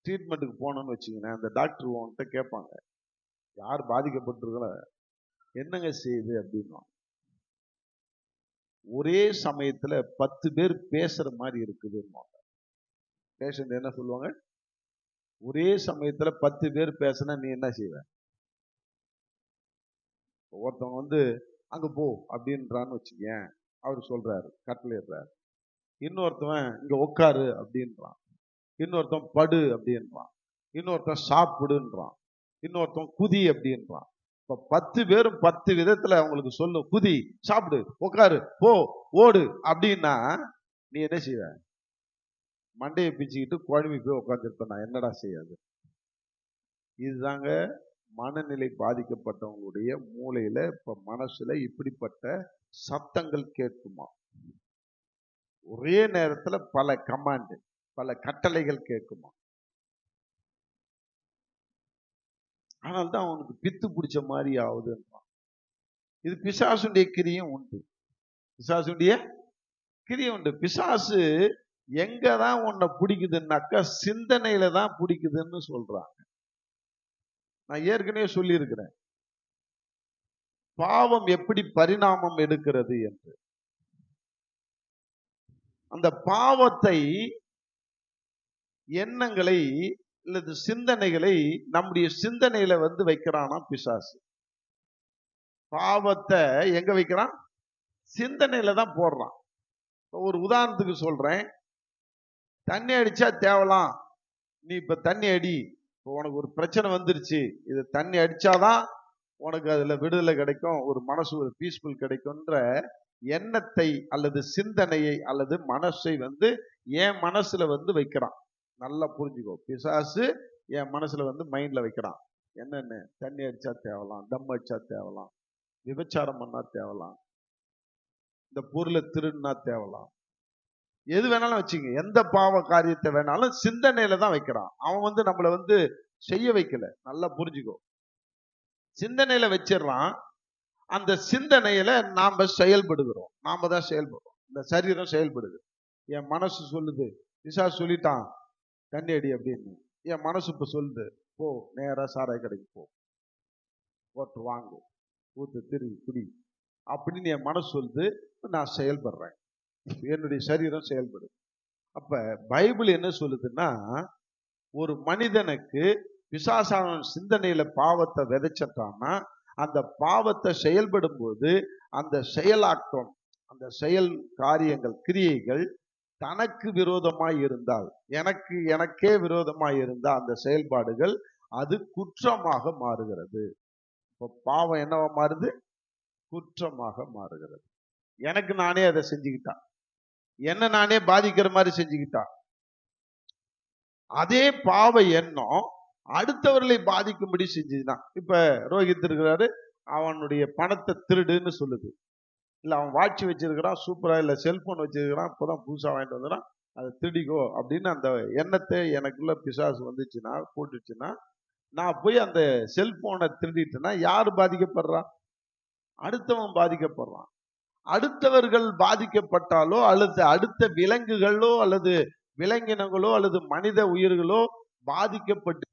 ட்ரீட்மெண்ட்டுக்கு போனோம்னு வச்சுக்கோங்க, அந்த டாக்டர் உன்கிட்ட கேட்பாங்க, யார் பாதிக்கப்பட்டிருக்கோ என்னங்க செய்யுது அப்படின்னா, ஒரே சமயத்துல 10 பேர் பேசுற மாதிரி இருக்குது. பேஷண்ட் என்ன சொல்லுவாங்க? ஒரே சமயத்துல 10 பேர் பேசினா நீ என்ன செய்வ? ஒருத்தவங்க வந்து அங்க போ அப்படின்றான்னு வச்சுக்கேன், அவர் சொல்றாரு, கட்டளையிடுறாரு. இன்னொருத்தவன் இங்க உட்காரு அப்படின்றான், இன்னொருத்தன் படு அப்படின்றான், இன்னொருத்தன் சாப்பிடுன்றான், இன்னொருத்தன் குதி அப்படின்றான். இப்ப 10 பேரும் 10 விதத்துல அவங்களுக்கு சொல்லும், குதி, சாப்பிடு, உட்காரு, போ, ஓடு அப்படின்னா நீ என்ன செய்வ? மண்டையை பிச்சுக்கிட்டு குழம்பி போய் உட்காந்துருப்ப. நான் என்னடா செய்யாது? இதுதாங்க மனநிலை பாதிக்கப்பட்டவங்களுடைய மூளையில இப்ப மனசுல இப்படிப்பட்ட சத்தங்கள் கேட்குமா? ஒரே நேரத்துல பல கமாண்ட், பல கட்டளைகள் கேட்குமா? ஆனால் தான் அவனுக்கு பித்து பிடிச்ச மாதிரி ஆகுதுன்றான். இது பிசாசுடைய கிரியும் உண்டு, பிசாசுடைய கிரியும் உண்டு. பிசாசு எங்கதான் உன்னை பிடிக்குதுன்னாக்கா சிந்தனையில தான் பிடிக்குதுன்னு சொல்றாங்க. நான் ஏற்கனவே சொல்லி இருக்கிறேன், பாவம் எப்படி பரிணாமம் எடுக்கிறது என்று. அந்த பாவத்தை, எண்ணங்களை அல்லது சிந்தனைகளை நம்முடைய சிந்தனையில வந்து வைக்கிறானா பிசாசு. பாவத்தை எங்க வைக்கிறான்? சிந்தனையில தான் போடுறான். ஒரு உதாரணத்துக்கு சொல்றேன், தண்ணி அடிச்சா தேவலாம், நீ இப்ப தண்ணி அடி, இப்போ உனக்கு ஒரு பிரச்சனை வந்துருச்சு, இது தண்ணி அடிச்சாதான் உனக்கு அதுல விடுதலை கிடைக்கும், ஒரு மனசு ஒரு பீஸ்ஃபுல் கிடைக்கும்ன்ற எண்ணத்தை அல்லது சிந்தனையை அல்லது மனசை வந்து என் மனசுல வந்து வைக்கிறான். நல்லா புரிஞ்சுக்கோ, பிசாசு என் மனசுல வந்து மைண்ட்ல வைக்கிறான். என்னன்னு? தண்ணி அடிச்சா தேவலாம், தம் அடிச்சா தேவலாம், விபச்சாரம் பண்ணா தேவலாம், இந்த பொருளை திருடுனா தேவலாம், எது வேணாலும் வச்சுங்க, எந்த பாவ காரியத்தை வேணாலும் சிந்தனையில தான் வைக்கிறான். அவன் நம்மளை செய்ய வைக்கல. நல்லா புரிஞ்சுக்கோ. சிந்தனையில வச்சிடறான். அந்த சிந்தனையில நாம செயல்படுகிறோம். நாம தான் செயல்படுறோம். இந்த சரீரம் செயல்படுது. என் மனசு சொல்லுது, பிசாசு சொல்லிட்டான் தண்ணி அடி அப்படின்னு. என் மனசு இப்ப சொல்லுது, போ நேரா சாராய கடைக்கு போ, போட்டு வாங்கு, ஊத்து, திருவி, குடி அப்படின்னு என் மனசு சொல்லுது. நான் செயல்படுறேன். என்னுடைய சரீரம் செயல்படுது. அப்ப பைபிள் என்ன சொல்லுதுன்னா, ஒரு மனிதனுக்கு பிசாசான சிந்தனையில பாவத்தை விதைச்சிட்டான்னா, அந்த பாவத்தை செயல்படும் போது அந்த செயலாக்கம், அந்த செயல் காரியங்கள், கிரியைகள் தனக்கு விரோதமாய் இருந்தால், எனக்கே விரோதமாய் இருந்தால் அந்த செயல்பாடுகள் அது குற்றமாக மாறுகிறது. இப்போ பாவம் என்னவா மாறுது? குற்றமாக மாறுகிறது. எனக்கு நானே அதை செஞ்சுக்கிட்டான், என்ன நானே பாதிக்கிற மாதிரி செஞ்சுக்கிட்டான். அதே பாவ எண்ணம் அடுத்தவர்களை பாதிக்கும்படி செஞ்சுதான். இப்ப ரோஹித் இருக்கிறாரு, அவனுடைய பணத்தை திருடுன்னு சொல்லுது. இல்ல அவன் வாட்சி வச்சிருக்கிறான் சூப்பரா, இல்ல செல்போன் வச்சிருக்கிறான் இப்பதான் புதுசா வாங்கிட்டு வந்துடான், அதை திருடிக்கோ அப்படின்னு அந்த எண்ணத்தை எனக்குள்ள பிசாசு வந்துச்சுன்னா, போட்டுச்சுன்னா, நான் போய் அந்த செல்போனை திருடிட்டேன்னா யாரு பாதிக்கப்படுறான்? அடுத்தவன் பாதிக்கப்படுறான். அடுத்தவர்கள் பாதிக்கப்பட்டாலோ அல்லது அடுத்த விலங்குகளோ அல்லது விலங்கினங்களோ அல்லது மனித உயிர்களோ பாதிக்கப்பட்டு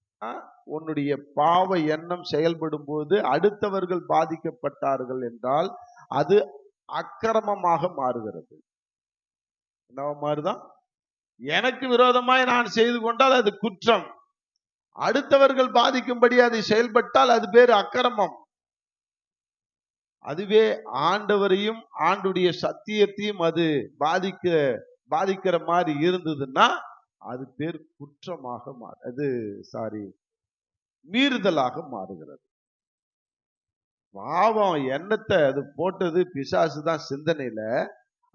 உன்னுடைய பாவ எண்ணம் செயல்படும் போது அடுத்தவர்கள் பாதிக்கப்பட்டார்கள் என்றால் அது அக்கிரமமாக மாறுகிறது. என்ன மாறுதான்? எனக்கு விரோதமாய் நான் செய்து கொண்டால் அது குற்றம். அடுத்தவர்கள் பாதிக்கும்படி அதை செயல்பட்டால் அது பேரு அக்கிரமம். அதுவே ஆண்டவரையும் ஆண்டுடைய சத்தியத்தையும் அது பாதிக்கிற மாதிரி இருந்ததுன்னா அது பேர் குற்றமாக மீறுதலாக மாறுகிறது. பாவம் எண்ணத்தை அது போட்டது பிசாசு தான் சிந்தனையில.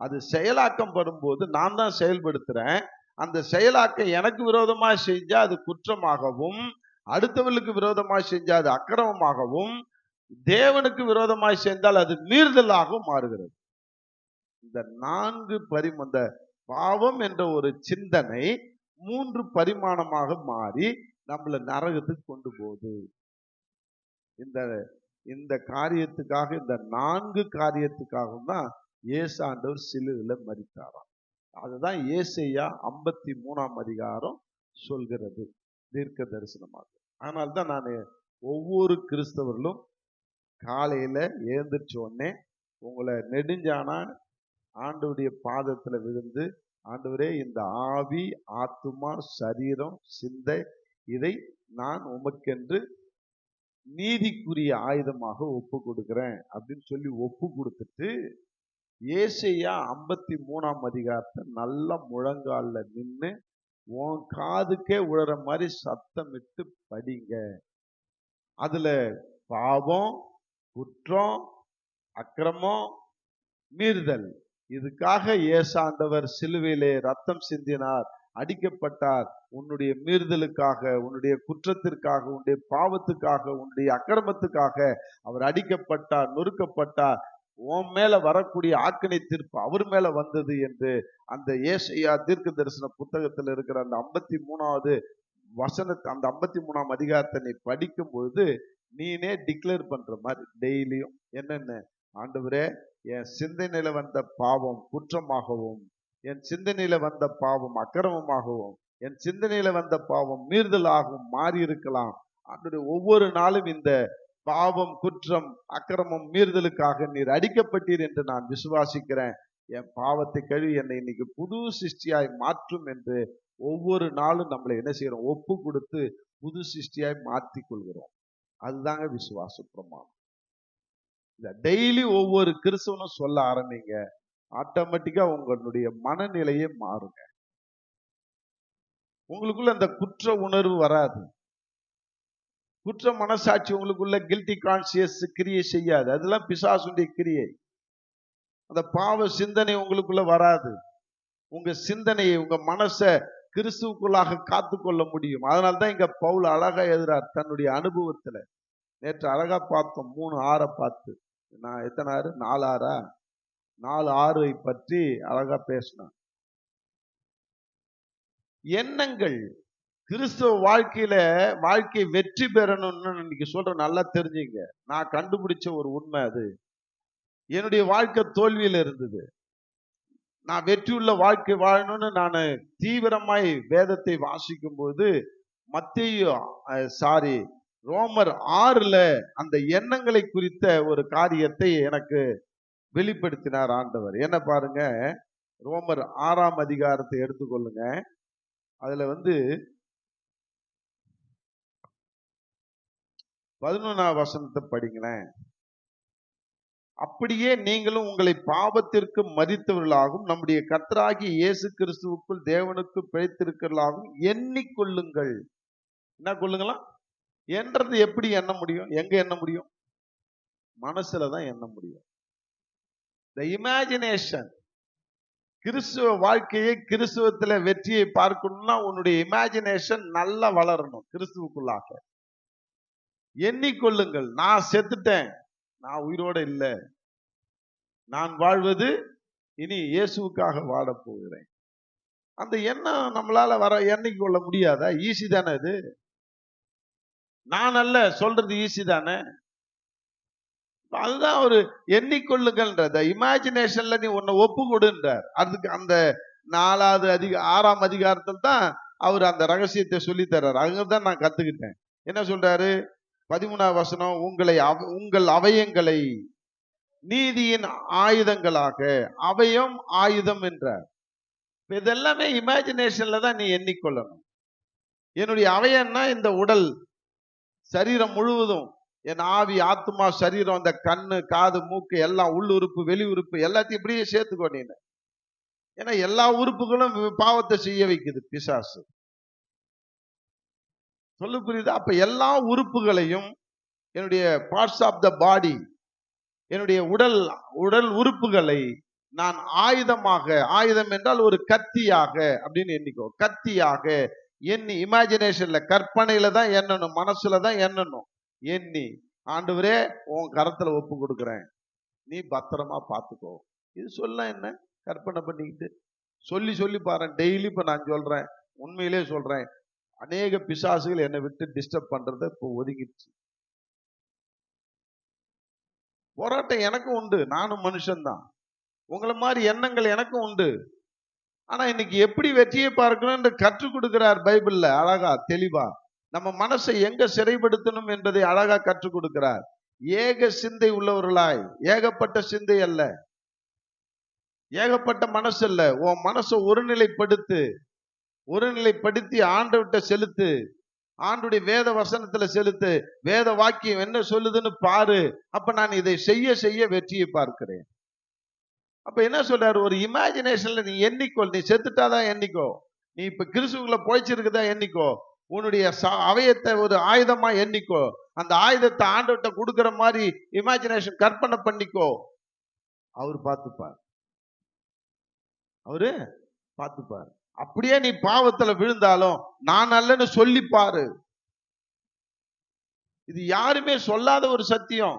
அது செயலாக்கம் படும்போது நான் தான் செயல்படுத்துறேன். அந்த செயலாக்கம் எனக்கு விரோதமா செஞ்சா அது குற்றமாகவும், அடுத்தவர்களுக்கு விரோதமாக செஞ்சா அது அக்கிரமமாகவும், தேவனுக்கு விரோதமாய் சென்றால் அது மீறுதலாகவும் மாறுகிறது. இந்த 4 அந்த பாவம் என்ற ஒரு சிந்தனை 3 பரிமாணமாக மாறி நம்மள நரகத்துக்கு கொண்டு போகுது. இந்த காரியத்துக்காக, இந்த 4 காரியத்துக்காகவும் தான் இயேசு ஆண்டவர் சிலுவையில மரித்தாராம். அதுதான் ஏசாயா 53ஆம் அதிகாரம் சொல்கிறது தீர்க்க தரிசனமாக. அதனால்தான் நான் ஒவ்வொரு கிறிஸ்தவர்களும் காலையில எழுந்திரிச்ச உடனே உங்களை நெடுஞ்சானா ஆண்டவருடைய பாதத்துல விழுந்து, ஆண்டவரே இந்த ஆவி, ஆத்துமா, சரீரம், சிந்தை இதை நான் உமக்கென்று நீதிக்குரிய ஆயுதமாக ஒப்பு கொடுக்கிறேன் அப்படின்னு சொல்லி ஒப்பு கொடுத்துட்டு ஏசாயா 53ஆம் அதிகாரத்தை நல்ல முழங்கால நின்று உன் காதுக்கே உழற மாதிரி சத்தமிட்டு படிங்க. அதுல பாவம், குற்றம், அக்கிரமம், மீறுதல், இதுக்காக ஏசாண்டவர் சிலுவையிலே ரத்தம் சிந்தினார், அடிக்கப்பட்டார். உன்னுடைய மீறுதலுக்காக, உன்னுடைய குற்றத்திற்காக, உன்னுடைய பாவத்துக்காக, உன்னுடைய அக்கிரமத்துக்காக அவர் அடிக்கப்பட்டார், நொறுக்கப்பட்டார். உன் மேல வரக்கூடிய ஆக்கினை தீர்ப்பு அவர் மேல வந்தது என்று அந்த ஏசாயா தீர்க்க தரிசன புத்தகத்தில் இருக்கிற அந்த 53வது வசனத்தை, அந்த 53ஆம் அதிகாரத்தை நீ படிக்கும் பொழுது நீனே டிக்ளேர் பண்ற மாதிரி டெய்லியும் என்னென்ன, ஆண்டவரே என் சிந்தனையில வந்த பாவம் குற்றமாகவும், என் சிந்தனையில வந்த பாவம் அக்கிரமமாகவும், என் சிந்தனையில வந்த பாவம் மீறுதலாகவும் மாறி இருக்கலாம். ஆண்டவரே ஒவ்வொரு நாளும் இந்த பாவம், குற்றம், அக்கிரமம், மீறுதலுக்காக நீர் அடிக்கப்பட்டீர் என்று நான் விசுவாசிக்கிறேன். என் பாவத்தை கழுவி என்னை இன்னைக்கு புது சிருஷ்டியாய் மாற்றும் என்று ஒவ்வொரு நாளும் நம்மளை என்ன செய்யறோம்? ஒப்பு கொடுத்து புது சிருஷ்டியாய் மாற்றிக் கொள்கிறோம். அதுதாங்க விசுவாச பிரமாணம். டெய்லி ஒவ்வொரு கிறிஸ்தவனும் சொல்ல ஆரம்பிங்க, ஆட்டோமேட்டிக்கா உங்களுடைய மனநிலையே மாறுங்க. உங்களுக்குள்ள அந்த குற்ற உணர்வு வராது. குற்ற மனசாட்சி உங்களுக்குள்ள கில்ட்டி கான்சியஸ் கிரியை செய்யாது. அதெல்லாம் பிசாசுடைய கிரியை. அந்த பாவ சிந்தனை உங்களுக்குள்ள வராது. உங்க சிந்தனையை, உங்க மனசை கிறிஸ்துவுக்குள்ளாக காத்து கொள்ள முடியும். அதனால்தான் இங்க பவுல் அழகா எழுதுறார் தன்னுடைய அனுபவத்துல. நேற்று அழகா பார்த்தோம் 3:6 பார்த்து. நான் எத்தனை 4:6 பற்றி அழகா பேசினேன். எண்ணங்கள். கிறிஸ்துவ வாழ்க்கை வெற்றி பெறணும்னு இன்னைக்கு சொல்றேன், நல்லா தெரிஞ்சுங்க. நான் கண்டுபிடிச்ச ஒரு உண்மை அது. என்னுடைய வாழ்க்கை தோல்வியில இருந்தது. நான் வெற்றியுள்ள வாழ்க்கை வாழணும்னு நான் தீவிரமாய் வேதத்தை வாசிக்கும் போது ரோமர் 6ல அந்த எண்ணங்களை குறித்த ஒரு காரியத்தை எனக்கு வெளிப்படுத்தினார் ஆண்டவர். என்ன பாருங்க, ரோமர் 6ஆம் அதிகாரத்தை எடுத்துக்கொள்ளுங்க. அதுல 11ஆம் வசனத்தை படிங்களேன். அப்படியே நீங்களும் உங்களை பாவத்திற்கு மரித்தவர்களாகவும் நம்முடைய கர்த்தராகிய இயேசு கிறிஸ்துவுக்குள் தேவனுக்கு பிழைத்திருக்கிறவர்களாகவும் எண்ணிக்கொள்ளுங்கள். என்ன கொள்ளுங்களாம்? என்றது எப்படி எண்ண முடியும்? எங்க எண்ண முடியும்? மனசுலதான் எண்ண முடியும். The imagination. கிறிஸ்துவ வாழ்க்கையை, கிறிஸ்துவத்துல வெற்றியை பார்க்கணும்னா உன்னுடைய இமேஜினேஷன் நல்லா வளரணும். கிறிஸ்துவுக்குள்ளாக எண்ணிக்கொள்ளுங்கள், நான் செத்துட்டேன், நான் உயிரோட இல்லை, நான் வாழ்வது இனி இயேசுவுக்காக வாழப் போகிறேன். அந்த எண்ணம் நம்மளால எண்ணிக்கொள்ள முடியாதா? ஈஸி தானே இது. நான் அல்ல சொல்றது ஈஸி தானே. அதுதான் ஒரு எண்ணிக்கொள்ளுங்கள்ன்ற இமேஜினேஷன்ல நீ உன்னை ஒப்பு கொடுன்றார். அதுக்கு அந்த 6ஆம் அதிகாரத்தில் தான் அவர் அந்த ரகசியத்தை சொல்லி தர்றாரு. அங்கதான் நான் கத்துக்கிட்டேன். என்ன சொல்றாரு? 13ஆம் வசனம், உங்கள் அவயங்களை நீதியின் ஆயுதங்களாக, அவயம் ஆயுதம் என்றார். இதெல்லாமே இமேஜினேஷன்ல தான் நீ எண்ணிக்கொள்ளணும். என்னுடைய அவயம்னா இந்த உடல், சரீரம் முழுவதும், என் ஆவி, ஆத்மா, சரீரம், இந்த கண்ணு, காது, மூக்கு, எல்லாம் உள் உறுப்பு, வெளி உறுப்பு எல்லாத்தையும் இப்படியே சேர்த்துக்கோ நீ. ஏன்னா எல்லா உறுப்புகளும் பாவத்தை செய்ய வைக்குது பிசாசு. சொல்லு புரியுதா? அப்ப எல்லா உறுப்புகளையும், என்னுடைய பார்ட்ஸ் ஆஃப் த பாடி, என்னுடைய உடல் உறுப்புகளை நான் ஆயுதமாக, ஆயுதம் என்றால் ஒரு கத்தியாக அப்படின்னு எண்ணிக்கோ. கத்தியாக எண்ணி, இமேஜினேஷன்ல, கற்பனையில தான் எண்ணணும், மனசுல தான் எண்ணணும். எண்ணி, ஆண்டவரே உன் கரத்துல ஒப்பு கொடுக்குறேன், நீ பத்திரமா பார்த்துக்கோ. இது சொல்ல என்ன கற்பனை பண்ணிக்கிட்டு சொல்லி பாரு. டெய்லி இப்ப நான் சொல்றேன், உண்மையிலே சொல்றேன், அநேக பிசாசுகள் என்னை விட்டு டிஸ்டர்ப் பண்றத இப்போ ஒதுங்கிடுச்சு. போராட்டம் எனக்கும் உண்டு, நானும் மனுஷன்தான். உங்களை மாதிரி எண்ணங்கள் எனக்கும் உண்டு. ஆனா இன்னைக்கு எப்படி வெற்றியை பார்க்கணும் கற்றுக் கொடுக்கிறார் பைபிள்ல அழகா தெளிவா. நம்ம மனசை எங்க சிறைப்படுத்தணும் என்பதை அழகா கற்றுக் கொடுக்கிறார். ஏக சிந்தை உள்ளவர்களாய், ஏகப்பட்ட சிந்தை அல்ல, ஏகப்பட்ட மனசு அல்ல. உன் மனசை ஒருநிலைப்படுத்தி ஆண்டவர்கிட்ட செலுத்து. ஆண்டுடைய வேத வசனத்துல செலுத்து. வேத வாக்கியம் என்ன சொல்லுதுன்னு பாரு. அப்ப நான் இதை செய்ய செய்ய வெற்றியை பார்க்கிறேன். அப்ப என்ன சொல்றாரு? ஒரு இமேஜினேஷன்ல நீ எண்ணிக்கோ. நீ செத்துட்டாதான் எண்ணிக்கோ. நீ இப்ப கிறிஸ்துவுக்குள்ள போய்ச்சிருக்குதா எண்ணிக்கோ. உன்னுடைய அவயத்தை ஒரு ஆயுதமா எண்ணிக்கோ. அந்த ஆயுதத்தை ஆண்டவர்கிட்ட கொடுக்கிற மாதிரி இமேஜினேஷன் கற்பனை பண்ணிக்கோ. அவரு பார்த்துப்பார். அப்படியே நீ பாவத்துல விழுந்தாலும் நான் அல்லன்னு சொல்லி பாரு. இது யாருமே சொல்லாத ஒரு சத்தியம்.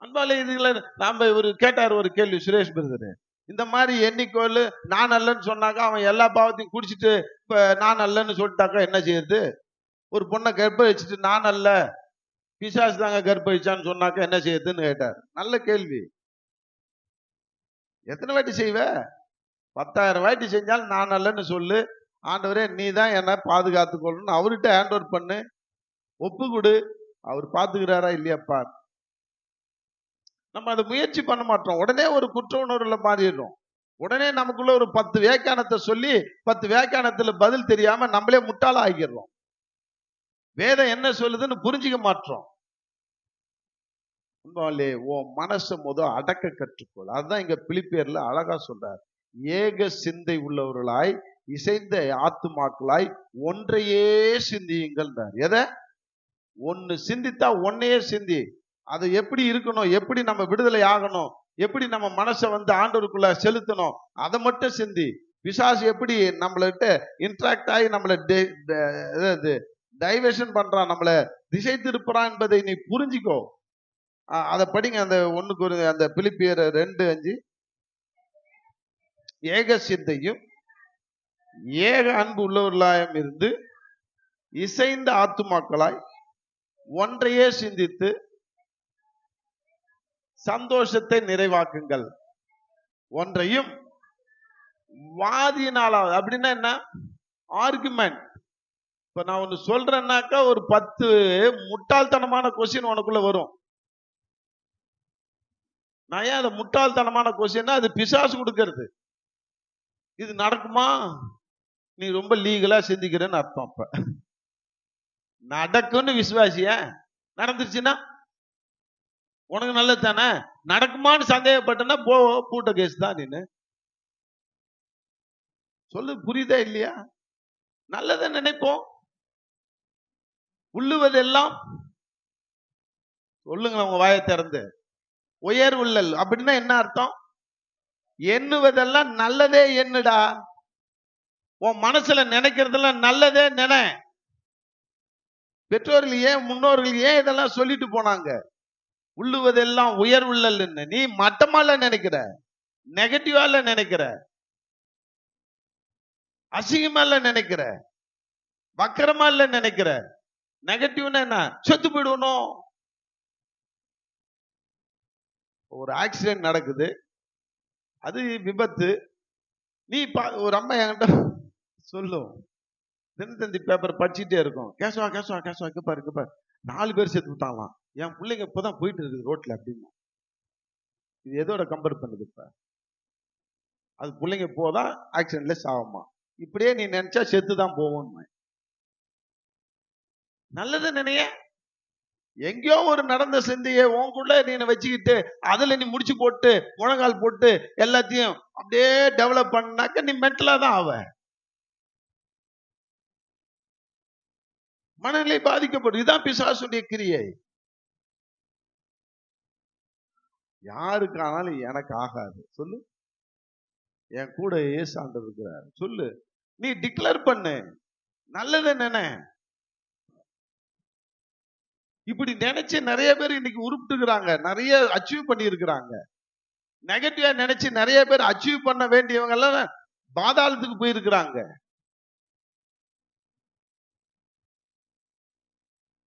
அன்பாலே இதுல நாம கேட்டார் ஒரு கேள்வி சுரேஷ் பிரதர். இந்த மாதிரி எண்ணிக்கோள் நான் அல்லன்னு சொன்னாக்கா அவன் எல்லா பாவத்தையும் குடிச்சிட்டு இப்ப நான் அல்லன்னு சொல்லிட்டாக்கா என்ன செய்யுது? ஒரு பொண்ணை கற்பழிச்சிட்டு நான் அல்ல, பிசாசு தாங்க கற்பழிச்சான்னு சொன்னாக்கா என்ன செய்யுதுன்னு கேட்டார். நல்ல கேள்வி. எத்தனை வாட்டி செய்வ? 10,000 வாட்டி செஞ்சாலும் நான் அல்லன்னு சொல்லு. ஆண்டவரே நீ தான் என்ன பாதுகாத்து கொள்ளணும், அவர்கிட்ட ஹேண்ட் ஓவர் பண்ணு, ஒப்பு கொடு. அவர் பார்த்துக்கிறாரா இல்லையாப்பா? நம்ம அதை முயற்சி பண்ண மாட்டோம். உடனே ஒரு குற்ற உணர்வுல மாறிடுறோம். உடனே நமக்குள்ள ஒரு 10 வியாக்கியானத்தை சொல்லி 10 வியாக்கியானத்துல பதில் தெரியாம நம்மளே முட்டாள ஆகிடுறோம். வேதம் என்ன சொல்லுதுன்னு புரிஞ்சிக்க மாட்டோம். உன் மனசை அடக்க கற்றுக்கொள். அதுதான் இங்க பிலிப்பியர்ல அழகா சொல்றார். ஏக சிந்தை உள்ளவர்களாய், இசைந்த ஆத்துமாக்களாய் ஒன்றையே சிந்தியுங்கள். எதை? ஒன்னு சிந்தித்தா ஒன்னையே சிந்தி. அது எப்படி இருக்கணும், எப்படி நம்ம விடுதலை ஆகணும், எப்படி நம்ம மனசை ஆண்டவருக்குள்ள செலுத்தணும், அதை மட்டும் சிந்தி. பிசாசு எப்படி நம்மள்கிட்ட இன்ட்ராக்ட் ஆகி நம்மளை டைவர்ஷன் பண்றான், நம்மளை திசை திருப்புறான் என்பதை நீ புரிஞ்சிக்கோ. அதை படிங்க. அந்த அந்த பிலிப்பியர் 2:5. ஏக சிந்தையும் ஏக அன்பு உள்ளவர்களாயும் இருந்து இசைந்த ஆத்துமாக்களாய் ஒன்றையே சிந்தித்து சந்தோஷத்தை நிறைவாக்குங்கள். ஒன்றையும் வாதினாலாவது. அப்படின்னா என்ன? ஆர்குமெண்ட். இப்ப நான் ஒண்ணு சொல்றேன்னாக்கா ஒரு 10 முட்டாள்தனமான கொஸ்டின் உனக்குள்ள வரும். நான் ஏன் அது முட்டாள்தனமான கொஸ்டின்னா, அது பிசாசு கொடுக்கிறது. இது நடக்குமா? நீ ரொம்ப லீகலா சிந்திக்கிறேன்னு அர்த்தம். அப்ப நடக்கும்னு விசுவாசிய, நடந்துருச்சுன்னா உனக்கு நல்லது தானே. நடக்குமான்னு சந்தேகப்பட்டனா போ, பூட்ட கேஸ் தான். நீனு சொல்லு, புரியுதா இல்லையா? நல்லதை நினைப்போம். உள்ளுவதெல்லாம் சொல்லுங்க உங்க வாயை திறந்து. உயர்வுள்ளல் அப்படின்னா என்ன அர்த்தம்? எண்ணுவதெல்லாம் நல்லதே எண்ணுடா. உன் மனசுல நினைக்கிறதெல்லாம் நல்லதே நினை. பெற்றோர்கள் ஏன், முன்னோர்கள் ஏன் இதெல்லாம் சொல்லிட்டு போனாங்க? உள்ளுவதெல்லாம் உயர்வுள்ளல். நீ மட்டமால நினைக்கிற, நெகட்டிவால நினைக்கிற, அசிங்கமால நினைக்கிற, வக்கரமால நினைக்கிற. நெகட்டிவ்னா என்ன? செத்து போயிடணும். ஒரு ஆக்சிடென்ட் நடக்குது, அது விபத்து. நீ ஒரு அம்மா என்கிட்ட சொல்லும், தினத்தந்தி பேப்பர் படிச்சுட்டே இருக்கும். கேசவா கேசவா கேசவா இங்க பாரு, இங்க பாரு, 4 பேர் செத்து விட்டாங்களாம், என் பிள்ளைங்க இப்பதான் போயிட்டு இருக்குது ரோட்ல அப்படின்னு. இது எதோட கம்பேர் பண்ணுது? இப்ப அது பிள்ளைங்க போதான் ஆக்சிடென்ட்ல சாவமா. இப்படியே நீ நினைச்சா செத்துதான் போவோம். நல்லது நினைய. எங்கேயோ ஒரு நடந்த சிந்தைய உனக்குள்ள நீ வச்சுக்கிட்டு அதுல நீ முடிச்சு போட்டு முழங்கால் போட்டு எல்லாத்தையும் அப்படியே டெவலப் பண்ணாக்க நீ மென்டலா தான் ஆவ. மனநிலை பாதிக்கப்படும். இதுதான் பிசாசுடைய கிரியை. யாருக்கானாலும் எனக்கு ஆகாது சொல்லு. என் கூட இயேசு ஆண்டவர் இருக்கிறார் சொல்லு. நீ டிக்ளேர் பண்ணு, நல்லதை நினை. இப்படி நினைச்சு நிறைய பேர் இன்னைக்கு உருப்பிட்டுக்கிறாங்க, நிறைய அச்சீவ் பண்ணி இருக்கிறாங்க. நெகட்டிவா நினைச்சு நிறைய பேர் அச்சீவ் பண்ண வேண்டியவங்க எல்லாம் பாதாளத்துக்கு போயிருக்கிறாங்க.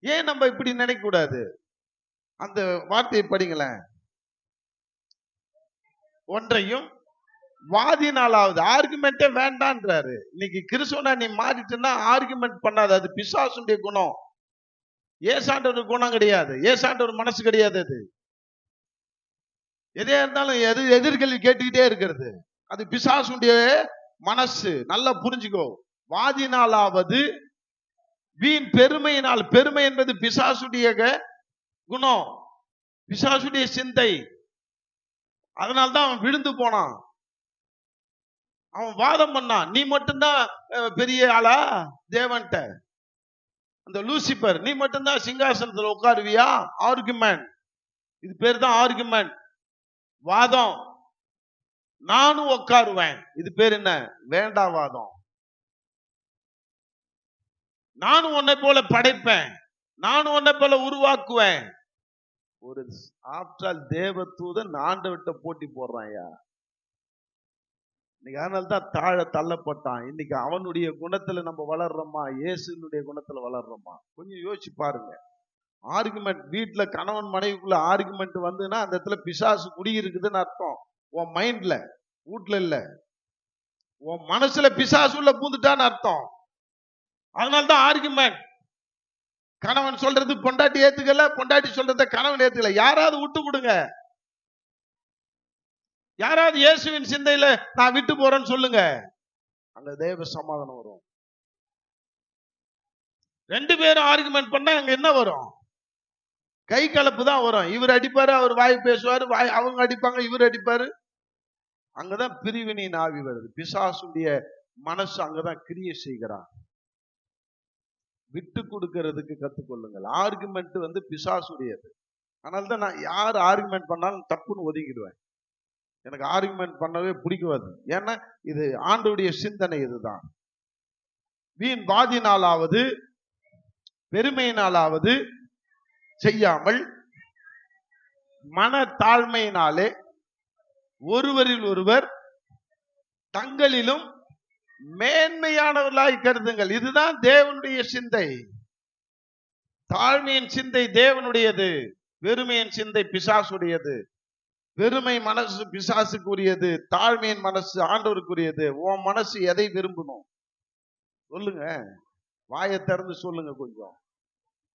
ஏன் நம்ம இப்படி நினைக்க கூடாது? அந்த வார்த்தையை படிங்களேன். ஒன்றையும் வாதினாலாவது. ஆர்குமெண்டே வேண்டான்றாரு. இன்னைக்கு கிறிஸ்துவனா நீ மாறிட்டுன்னா ஆர்குமெண்ட் பண்ணாது. அது பிசாசுடைய குணம். ஏசாண்டவர் குணம் கிடையாது, ஏசாண்டவர் மனசு கிடையாது. அது எதே இருந்தாலும் எதிர்கேள்வி கேட்டுக்கிட்டே இருக்கிறது, அது பிசாசுடைய மனசு. நல்லா புரிஞ்சுக்கோ. வாதினாலாவது வீண் பெருமையினால். பெருமை என்பது பிசாசுடைய குணம், பிசாசுடைய சிந்தை. அதனால்தான் அவன் விழுந்து போனான். அவன் வாதம் பண்ணான், நீ மட்டும்தான் பெரிய ஆளா தேவன்ட்ட. அந்த லூசிபர், நீ மட்டும்தான் சிங்காசனத்தில் உட்காருவியா? ஆர்குமெண்ட். இது பேர் தான் ஆர்குமெண்ட், வாதம். நானும் உட்காருவேன், இது பேர் என்ன? வேண்டாவாதம். நானும் உன்னை போல படைப்பேன், நானும் உன்னை போல உருவாக்குவேன். ஒரு ஆற்றல் தேவதூதன் ஆண்டவர்கிட்ட போட்டி போடுறான். இன்னைக்கு அதனால தான் தாழ தள்ளப்பட்டான். இன்னைக்கு அவனுடைய குணத்துல நம்ம வளர்றோமா, இயேசுனுடைய குணத்துல வளர்றோமா? கொஞ்சம் யோசிச்சு பாருங்க. ஆர்குமெண்ட் வீட்டுல கணவன் மனைவிக்குள்ள ஆர்குமெண்ட் வந்துன்னா அந்த இடத்துல பிசாசு குடியிருக்குதுன்னு அர்த்தம். உன் மைண்ட்ல, வீட்டுல இல்ல, உன் மனசுல பிசாசு உள்ள பூந்துட்டான்னு அர்த்தம். அதனால்தான் ஆர்குமெண்ட். கணவன் சொல்றது பொண்டாட்டி ஏத்துக்கல, பொண்டாட்டி சொல்றத கணவன் ஏத்துக்கல. யாராவது விட்டு கொடுங்க. யாராவது இயேசுவின் சிந்தையில நான் விட்டு போறேன்னு சொல்லுங்க, அங்க தேவ சமாதானம் வரும். 2 பேரும் ஆர்குமெண்ட் பண்ணா அங்க என்ன வரும்? கை கலப்பு தான் வரும். இவர் அடிப்பாரு, அவர் வாய் பேசுவாரு, அவங்க அடிப்பாங்க, இவர் அடிப்பாரு. அங்கதான் பிரிவினையின் ஆவி வருது. பிசாசுடைய மனசு அங்கதான் கிரியை செய்கிறான். விட்டு கொடுக்கிறதுக்கு கத்துக்கொள்ளுங்கள். ஆர்குமெண்ட் வந்து பிசாசுடையது. அதனால்தான் நான் யார் ஆர்குமெண்ட் பண்ணாலும் தப்புன்னு ஒதுங்கிடுவேன். எனக்கு ஆர்குமெண்ட் பண்ணவே பிடிக்காது. ஏன்னா இது ஆண்டவருடைய சிந்தனை. இதுதான். வீண் வாதினாலாவது பெருமையினாலாவது செய்யாமல் மன தாழ்மையினாலே ஒருவரில் ஒருவர் தங்களிலும் மேன்மையானவர்களாய் கருதுங்கள். இதுதான் தேவனுடைய சிந்தை. தாழ்மையின் சிந்தை தேவனுடையது, வெறுமையின் சிந்தை பிசாசுடையது. வெறுமை மனசு பிசாசுக்குரியது, தாழ்மையின் மனசு ஆண்டவருக்குரியது. உன் மனசு எதை விரும்பணும் சொல்லுங்க, வாயை திறந்து சொல்லுங்க. கொஞ்சம்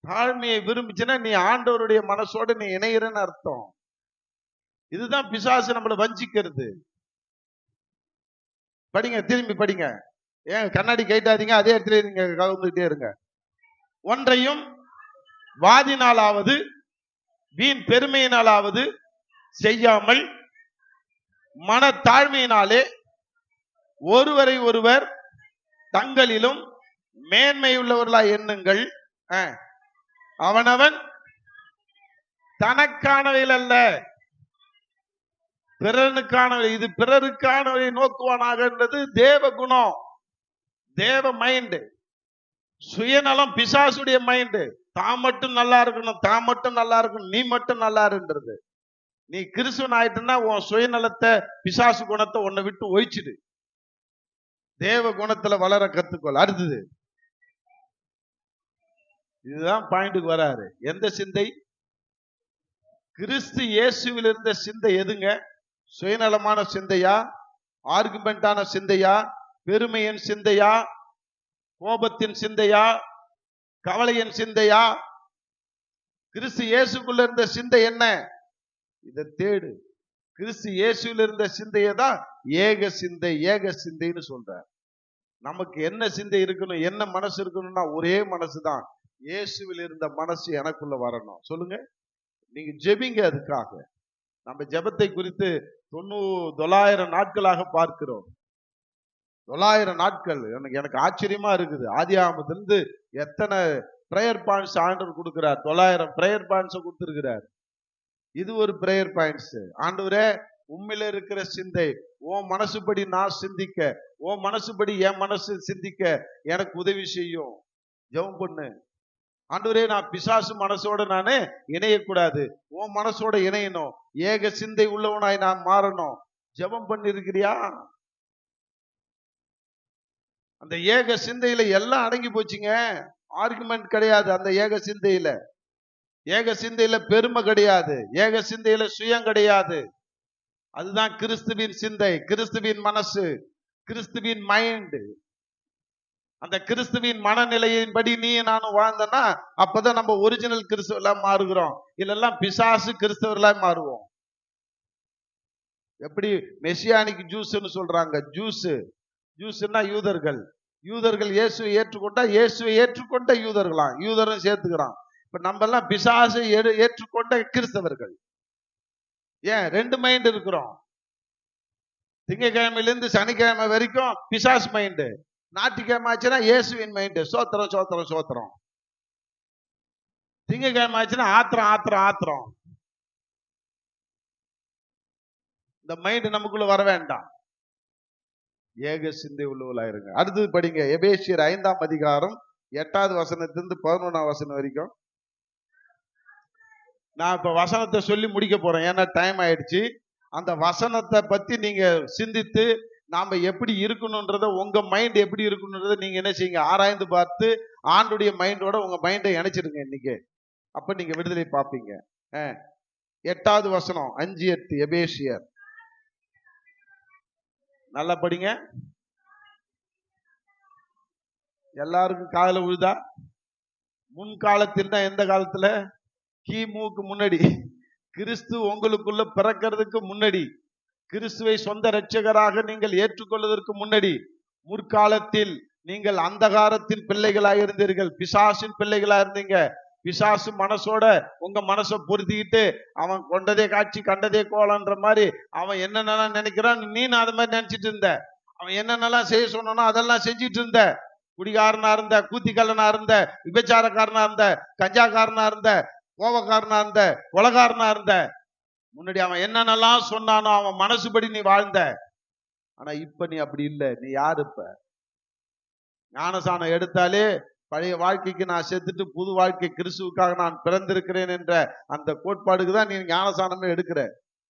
தாழ்மையை விரும்பிச்சுன்னா நீ ஆண்டவருடைய மனசோட நீ இணைகிறன்னு அர்த்தம். இதுதான் பிசாசு நம்மளை வஞ்சிக்கிறது. படிங்க, திரும்பி படிங்க. ஏன் கண்ணாடி கைட்டாதீங்க, அதே இடத்துல நீங்க கவுந்துட்டே இருங்க. ஒன்றையும் வாதினாலாவது வீண் பெருமையினாலாவது செய்யாமல் மன தாழ்மையினாலே ஒருவரை ஒருவர் தங்களிலும் மேன்மையுள்ளவர்களாய் எண்ணுங்கள். அவனவன் தனக்கானவையில் அல்ல பிறனுக்கானவை. இது பிறருக்கானவை நோக்குவானாகன்றது தேவ குணம், தேவ மைண்டு. சுயநலம் பிசாசுடைய மைண்டு. தான் மட்டும் நல்லா இருக்கணும், தான் மட்டும் நல்லா இருக்கணும், நீ மட்டும் நல்லா இருன்றது. நீ கிறிஸ்துவன் ஆயிட்டுன்னா உன் சுயநலத்தை பிசாசு குணத்தை உன்னை விட்டு ஒழிச்சிடு. தேவ குணத்துல வளர கத்துக்கொள். அடுத்தது இதுதான் பாயிண்ட்டுக்கு வராரு. எந்த சிந்தை? கிறிஸ்து இயேசுவில் இருந்த சிந்தை எதுங்க? சுயநலமான சிந்தையா, ஆர்குமெண்டான சிந்தையா, பெருமையின் சிந்தையா, கோபத்தின் சிந்தையா, கவலையின் சிந்தையா? கிறிஸ்து இயேசுக்குள்ள இருந்த சிந்தை என்ன? இதை தேடு. கிறிஸ்து இயேசுவில் இருந்த சிந்தையை தான் ஏக சிந்தை, ஏக சிந்தைன்னு சொல்றார். நமக்கு என்ன சிந்தை இருக்கணும், என்ன மனசு இருக்கணும்னா ஒரே மனசு தான். இயேசுவில் இருந்த மனசு எனக்குள்ள வரணும். சொல்லுங்க, நீங்க ஜெபிங்க. அதுக்காக நம்ம ஜெபத்தை குறித்து 900 நாட்களாக பார்க்கிறோம். 900 நாட்கள். எனக்கு ஆச்சரியமா இருக்குது. ஆதியாகமத்திலிருந்து எத்தனை பிரேயர் பாயிண்ட்ஸ் ஆண்டவர் கொடுக்கிறார். 900 பிரேயர் பாயிண்ட்ஸ் கொடுத்திருக்கிறார். இது ஒரு பிரேயர் பாயிண்ட்ஸ். ஆண்டவரே, உண்மையில இருக்கிற சிந்தை உன் மனசுபடி நான் சிந்திக்க, உன் மனசுபடி என் மனசு சிந்திக்க எனக்கு உதவி செய்யும். ஜெபம் பண்ணு. ஆண்டவரே, நான் பிசாசு மனசோட நானே இணையக்கூடாது, உன் மனசோட இணையணும், ஏக சிந்தை உள்ளவனாய் நான் மாறணும். ஜெபம் பண்ணி இருக்கிறியா? அந்த ஏக சிந்தையில எல்லாம் அடங்கி போச்சுங்க. ஆர்குமெண்ட் கிடையாது அந்த ஏக சிந்தையில. ஏக சிந்தையில பெருமை கிடையாது, ஏக சிந்தையில சுயம் கிடையாது. அதுதான் கிறிஸ்துவின் சிந்தை, கிறிஸ்துவின் மனசு, கிறிஸ்துவின் மைண்ட். அந்த கிறிஸ்துவின் மனநிலையின்படி நீ நானும் வாழ்ந்தனா அப்பதான் நம்ம ஒரிஜினல் கிறிஸ்துவெல்லாம் மாறுகிறோம். இல்லெல்லாம் பிசாசு கிறிஸ்தவர்களாய் மாறுவோம். எப்படி மெசியானிக் ஜூஸ்ன்னு சொல்றாங்க. ஜூஸ்ன்னா யூதர்கள். யூதர்கள் இயேசுவை ஏற்றுக்கொண்டா இயேசுவை ஏற்றுக்கொண்ட யூதர்களாம், யூதரும் சேர்த்துக்கிறான். இப்ப நம்ம எல்லாம் பிசாசை ஏற்றுக்கொண்ட கிறிஸ்தவர்கள். ஏன் ரெண்டு மைண்ட் இருக்கிறோம். திங்கக்கிழமையிலிருந்து சனிக்கிழமை வரைக்கும் பிசாசு மைண்டு, ஞாயிற்றுக்கிழமை ஆச்சுன்னா இயேசுவின் மைண்டு. சோத்திரம் சோத்திரம் சோத்திரம். திங்கக்கிழமை ஆச்சுன்னா ஆத்திரம் ஆத்திரம் ஆத்திரம். இந்த மைண்டு நமக்குள்ள வர வேண்டாம். ஏக சிந்தை உள்ளவர்களாயிருங்க. அடுத்தது படிங்க, எபேசியர் 5ஆம் அதிகாரம் 8வது வசனத்திலிருந்து 11ஆம் வசனம் வரைக்கும். நான் இப்ப வசனத்தை சொல்லி முடிக்க போறேன், ஏன்னா டைம் ஆயிடுச்சு. அந்த வசனத்தை பத்தி நீங்க சிந்தித்து நாம எப்படி இருக்கணும்ன்றத, உங்க மைண்ட் எப்படி இருக்கணும்ன்றத நீங்க என்ன செய்யுங்க, ஆராய்ந்து பார்த்து ஆண்டுடைய மைண்டோட உங்க மைண்டை இணைச்சிடுங்க இன்னைக்கு. அப்ப நீங்க விடுதலை பார்ப்பீங்க. 8வது வசனம் 5:8 எபேசியர். நல்லா படிங்க. எல்லாருக்கும் காதல விழுதா? முன்காலத்தில் எந்த காலத்துல? கிமுக்கு முன்னாடி, கிறிஸ்து உங்களுக்குள்ள பிறக்கிறதுக்கு முன்னாடி, கிறிஸ்துவை சொந்த இரட்சகராக நீங்கள் ஏற்றுக்கொள்வதற்கு முன்னாடி, முற்காலத்தில் நீங்கள் அந்தகாரத்தின் பிள்ளைகளாக இருந்தீர்கள், பிசாசின் பிள்ளைகளா இருந்தீங்க. பிசாசு மனசோட உங்க மனசை பொருத்திக்கிட்டு அவன் கொண்டதே காட்சி கண்டதே கோலன்ற மாதிரி அவன் என்னென்னலாம் நினைக்கிறான், நீ அது மாதிரி நினைச்சிட்டு இருந்த. அவன் என்னென்னலாம் செய்ய சொன்னானோ அதெல்லாம் செஞ்சிட்டு இருந்த. குடிகாரனா இருந்த, கூத்திக்கல்லனா இருந்த, விபச்சாரக்காரனா இருந்த, கஞ்சாக்காரனா இருந்த, கோபக்காரனா இருந்த, கொலகாரனா இருந்த. முன்னாடி அவன் என்னென்னலாம் சொன்னானோ அவன் மனசுபடி நீ வாழ்ந்த. ஆனா இப்ப நீ அப்படி இல்லை. நீ யாரு? இப்ப ஞானசானம் எடுத்தாலே பழைய வாழ்க்கைக்கு நான் செத்துட்டு புது வாழ்க்கை கிறிஸ்துவுக்காக நான் பிறந்திருக்கிறேன் என்ற அந்த கோட்பாடுக்கு தான் நீ ஞானசானமே எடுக்கிற.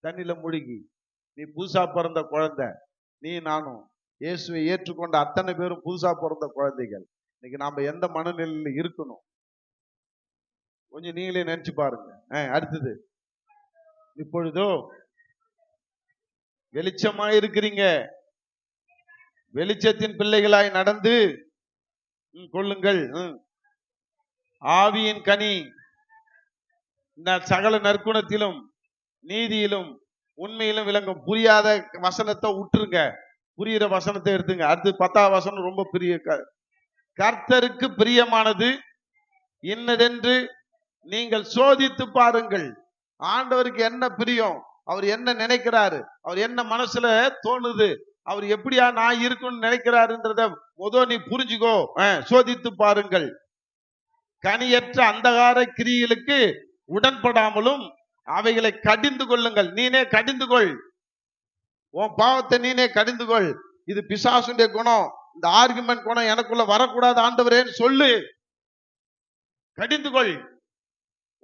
தண்ணியில முழுகி நீ புதுசா பிறந்த குழந்தை. நீ நானும் இயேசுவை ஏற்றுக்கொண்ட அத்தனை பேரும் புதுசா பிறந்த குழந்தைகள். இன்னைக்கு நாம எந்த மனநிலையில இருக்கணும் கொஞ்சம் நீங்களே நினைச்சு பாருங்க. அடுத்தது, இப்பொழுதோ வெளிச்சமாய் இருக்கிறீங்க, வெளிச்சத்தின் பிள்ளைகளாய் நடந்து கொள்ளுங்கள். ஆவியின் கனி சகல நற்குணத்திலும் நீதியிலும் உண்மையிலும் விளங்கும். புரியாத வசனத்தை விட்டுருங்க, புரியுற வசனத்தை எடுத்துங்க. அடுத்து 10ஆம் வசனம் ரொம்ப பெரிய. கர்த்தருக்கு பிரியமானது இன்னதென்று நீங்கள் சோதித்து பாருங்கள். ஆண்டவருக்கு என்ன பிரியம், அவர் என்ன நினைக்கிறாரு, அவர் என்ன மனசுல தோணுது, அவர் எப்படியா நான் இருக்குன்னு நினைக்கிறாருன்றத நீ புரிஞ்சுக்கோ. சோதித்து பாருங்கள். கனியற்ற அந்தகார கிரியைகளுக்கு உடன்படாமலும் அவைகளை கடிந்து கொள்ளுங்கள். நீனே கடிந்து கொள், உன் பாவத்தை நீனே கடிந்து கொள். இது பிசாசுடைய குணம், இந்த ஆர்குமெண்ட் குணம் எனக்குள்ள வரக்கூடாது ஆண்டவரேன்னு சொல்லு. கடிந்து கொள்.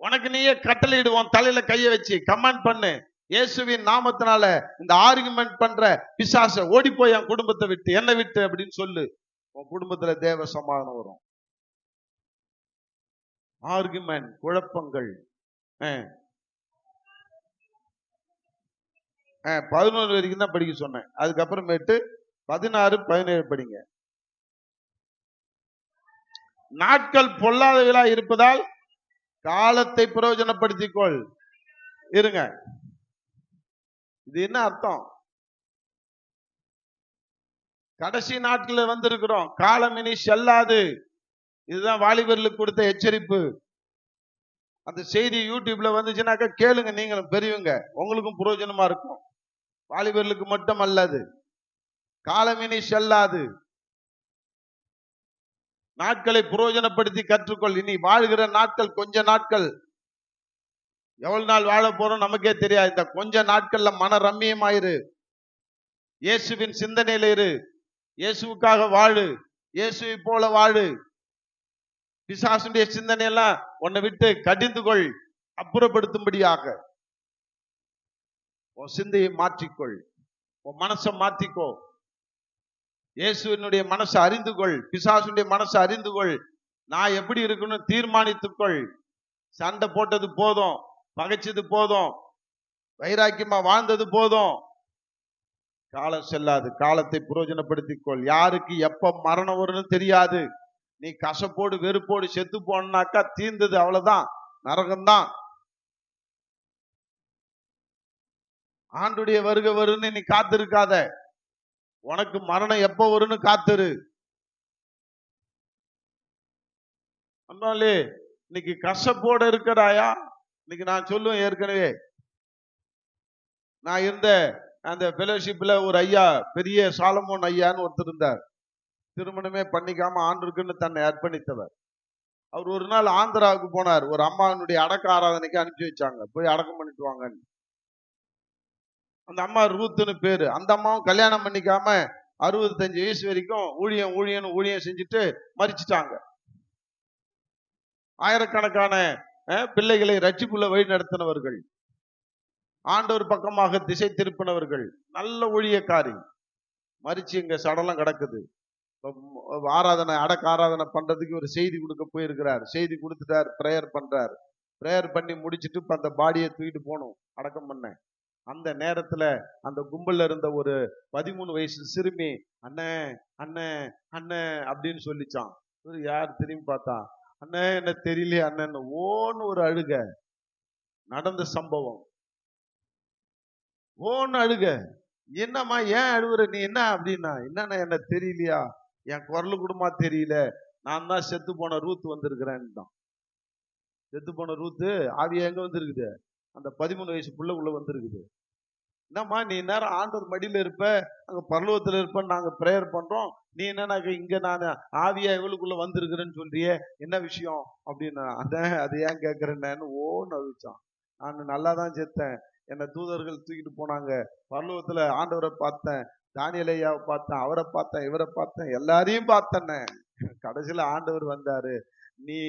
உனக்கு நீயே கட்டளையிடுவோம், தலையில கைய வச்சு கமாண்ட் பண்ணு. இயேசுவின் நாமத்தினால இந்த ஆர்குமெண்ட் பண்ற பிசாச ஓடி போய் என் குடும்பத்தை விட்டு, என்னை விட்டு அப்படின்னு சொல்லு. உன் குடும்பத்துல தேவ சமாதானம் வரும். ஆர்குமெண்ட், குழப்பங்கள். 11 வரைக்கும் தான் படிக்க சொன்னேன். அதுக்கப்புறமேட்டு 16, 17 படிங்க. நாட்கள் பொல்லாதவர்களா இருப்பதால் காலத்தை பிரயோஜனப்படுத்திக்கொள். இருங்க, இது என்ன அர்த்தம்? கடைசி நாட்கள் வந்திருக்கிறோம், காலம் இனி செல்லாது. இதுதான் வாலிபர்களுக்கு கொடுத்த எச்சரிப்பு. அந்த செய்தி யூடியூப்ல வந்துச்சுனாக்கா கேளுங்க, நீங்களும் பெரியவங்க, உங்களுக்கும் பிரயோஜனமா இருக்கும். வாலிபர்களுக்கு மட்டும் அல்லது, காலம் இனி செல்லாது. நாட்களை பிரயோஜனப்படுத்தி கற்றுக்கொள். இனி வாழ்கிற நாட்கள் கொஞ்ச நாட்கள். எவ்வளவு நாள் வாழ போறோம் நமக்கே தெரியாது. இந்த கொஞ்ச நாட்கள்ல மன ரம்மியமாயிரு, இயேசுவின் சிந்தனையில இரு, இயேசுவுக்காக வாழு, இயேசுவை போல வாழு. பிசாசுடைய சிந்தனையெல்லாம் உன்னை விட்டு கடிந்து கொள், அப்புறப்படுத்தும்படியாக. உன் சிந்தையை மாற்றிக்கொள், உன் மனசை மாற்றிக்கோ. இயேசுவினுடைய மனசை அறிந்து கொள், பிசாசுடைய மனசை அறிந்து கொள். நான் எப்படி இருக்கணும் தீர்மானித்துக்கொள். சண்டை போட்டது போதும், பகைச்சது போதும், வைராக்கியமா வாழ்ந்தது போதும். காலம் செல்லாது, காலத்தை பிரயோஜனப்படுத்திக்கொள். யாருக்கு எப்ப மரணம் வரும்னு தெரியாது. நீ கசப்போடு வெறுப்போடு செத்து போனாக்கா தீர்ந்தது, அவ்வளவுதான், நரகம்தான். ஆண்டுடைய வருகை வருன்னு நீ காத்திருக்காத. உனக்கு மரணம் எப்ப வரும்னு காத்துரு. இன்னைக்கு கசப்போட இருக்கிறாயா? இன்னைக்கு நான் சொல்லுவேன், ஏற்கனவே நான் இருந்த அந்த ஃபெலோஷிப்ல ஒரு ஐயா, பெரிய சாலமோன் ஐயான்னு ஒருத்தர் இருந்தார். திருமணமே பண்ணிக்காம ஆண்டுக்குன்னு தன்னை அர்ப்பணித்தவர். அவர் ஒரு நாள் ஆந்திராவுக்கு போனார். ஒரு அம்மாவுடைய அடக்க ஆராதனைக்கு அனுப்பிச்சு வச்சாங்க, போய் அடக்கம் பண்ணிட்டு வாங்கன்னு. அந்த அம்மா ரூத்துன்னு பேரு. அந்த அம்மாவும் கல்யாணம் பண்ணிக்காம 65 வயசு வரைக்கும் ஊழியம் செஞ்சுட்டு மரிச்சிட்டாங்க. ஆயிரக்கணக்கான பிள்ளைகளை ரட்சிப்புள்ள வழி நடத்தினவர்கள், ஆண்டவர் பக்கமாக திசை திருப்பினவர்கள், நல்ல ஊழியக்காரி. மரிச்சு இங்க சடலம் கிடக்குது. ஆராதனை, அடக்க ஆராதனை பண்றதுக்கு ஒரு செய்தி கொடுக்க போயிருக்கிறார். செய்தி கொடுத்துட்டார், பிரேயர் பண்றார். பிரேயர் பண்ணி முடிச்சுட்டு அந்த பாடியை தூக்கிட்டு போகணும் அடக்கம் பண்ண. அந்த நேரத்துல அந்த கும்பல்ல இருந்த ஒரு 13 வயசு சிறுமி அண்ணே அண்ணே அண்ணே அப்படின்னு சொல்லிச்சான். யார் திரும்பி பார்த்தா, அண்ணே என்ன தெரியலையே அண்ணன், ஓன்னு ஒரு அழுக. நடந்த சம்பவம். ஓன்னு அழுக. என்னம்மா ஏன் அழுகுற நீ, என்ன அப்படின்னா, என்னன்னா என்ன தெரியலையா, என் குரல் கூடமா தெரியல, நான் தான் செத்து போன ரூத் வந்திருக்கிறேன்னு தான். செத்து போன ரூத்து ஆவியா எங்க வந்திருக்குது? அந்த 13 வயசு புள்ள உள்ள வந்திருக்குது. என்னம்மா நீ நேரம் ஆண்டவர் மடியில இருப்ப, அங்க பரலோகத்துல இருப்பேன்னு நாங்க பிரேயர் பண்றோம், நீ என்ன இங்க நான் ஆவியா இவளுக்குள்ள வந்திருக்கிறேன்னு சொல்றியே, என்ன விஷயம் அப்படின்னா, அது ஏன் கேட்கறேன்னு ஓன்னு அழிச்சான். நான் நல்லாதான் செத்தேன், என்னை தூதர்கள் தூக்கிட்டு போனாங்க, பரலோகத்துல ஆண்டவரை பார்த்தேன், தானியேல் ஐயாவை பார்த்தேன், அவரை பார்த்தேன், இவரை பார்த்தேன், எல்லாரையும் பார்த்தேன்னு. கடைசியில ஆண்டவர் வந்தாரு. நீ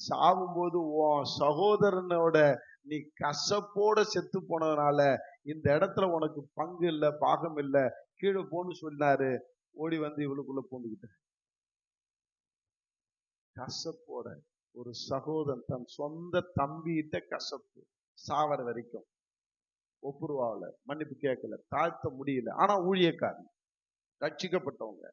சாவும் போது உன் சகோதரனோட நீ கசப்போட செத்து போனதுனால இந்த இடத்துல உனக்கு பங்கு இல்லை, பாகம் இல்லை, கீழே போன்னு சொன்னாரு. ஓடி வந்து இவளுக்குள்ள பூந்துக்கிட்டேன். கசப்போட ஒரு சகோதரன் தன் சொந்த தம்பிகிட்ட கசப்பு, சாவர வரைக்கும் ஒப்புருவாவில, மன்னிப்பு கேட்கல, தாழ்த்த முடியல. ஆனா ஊழியக்காரன், ரட்சிக்கப்பட்டவங்க,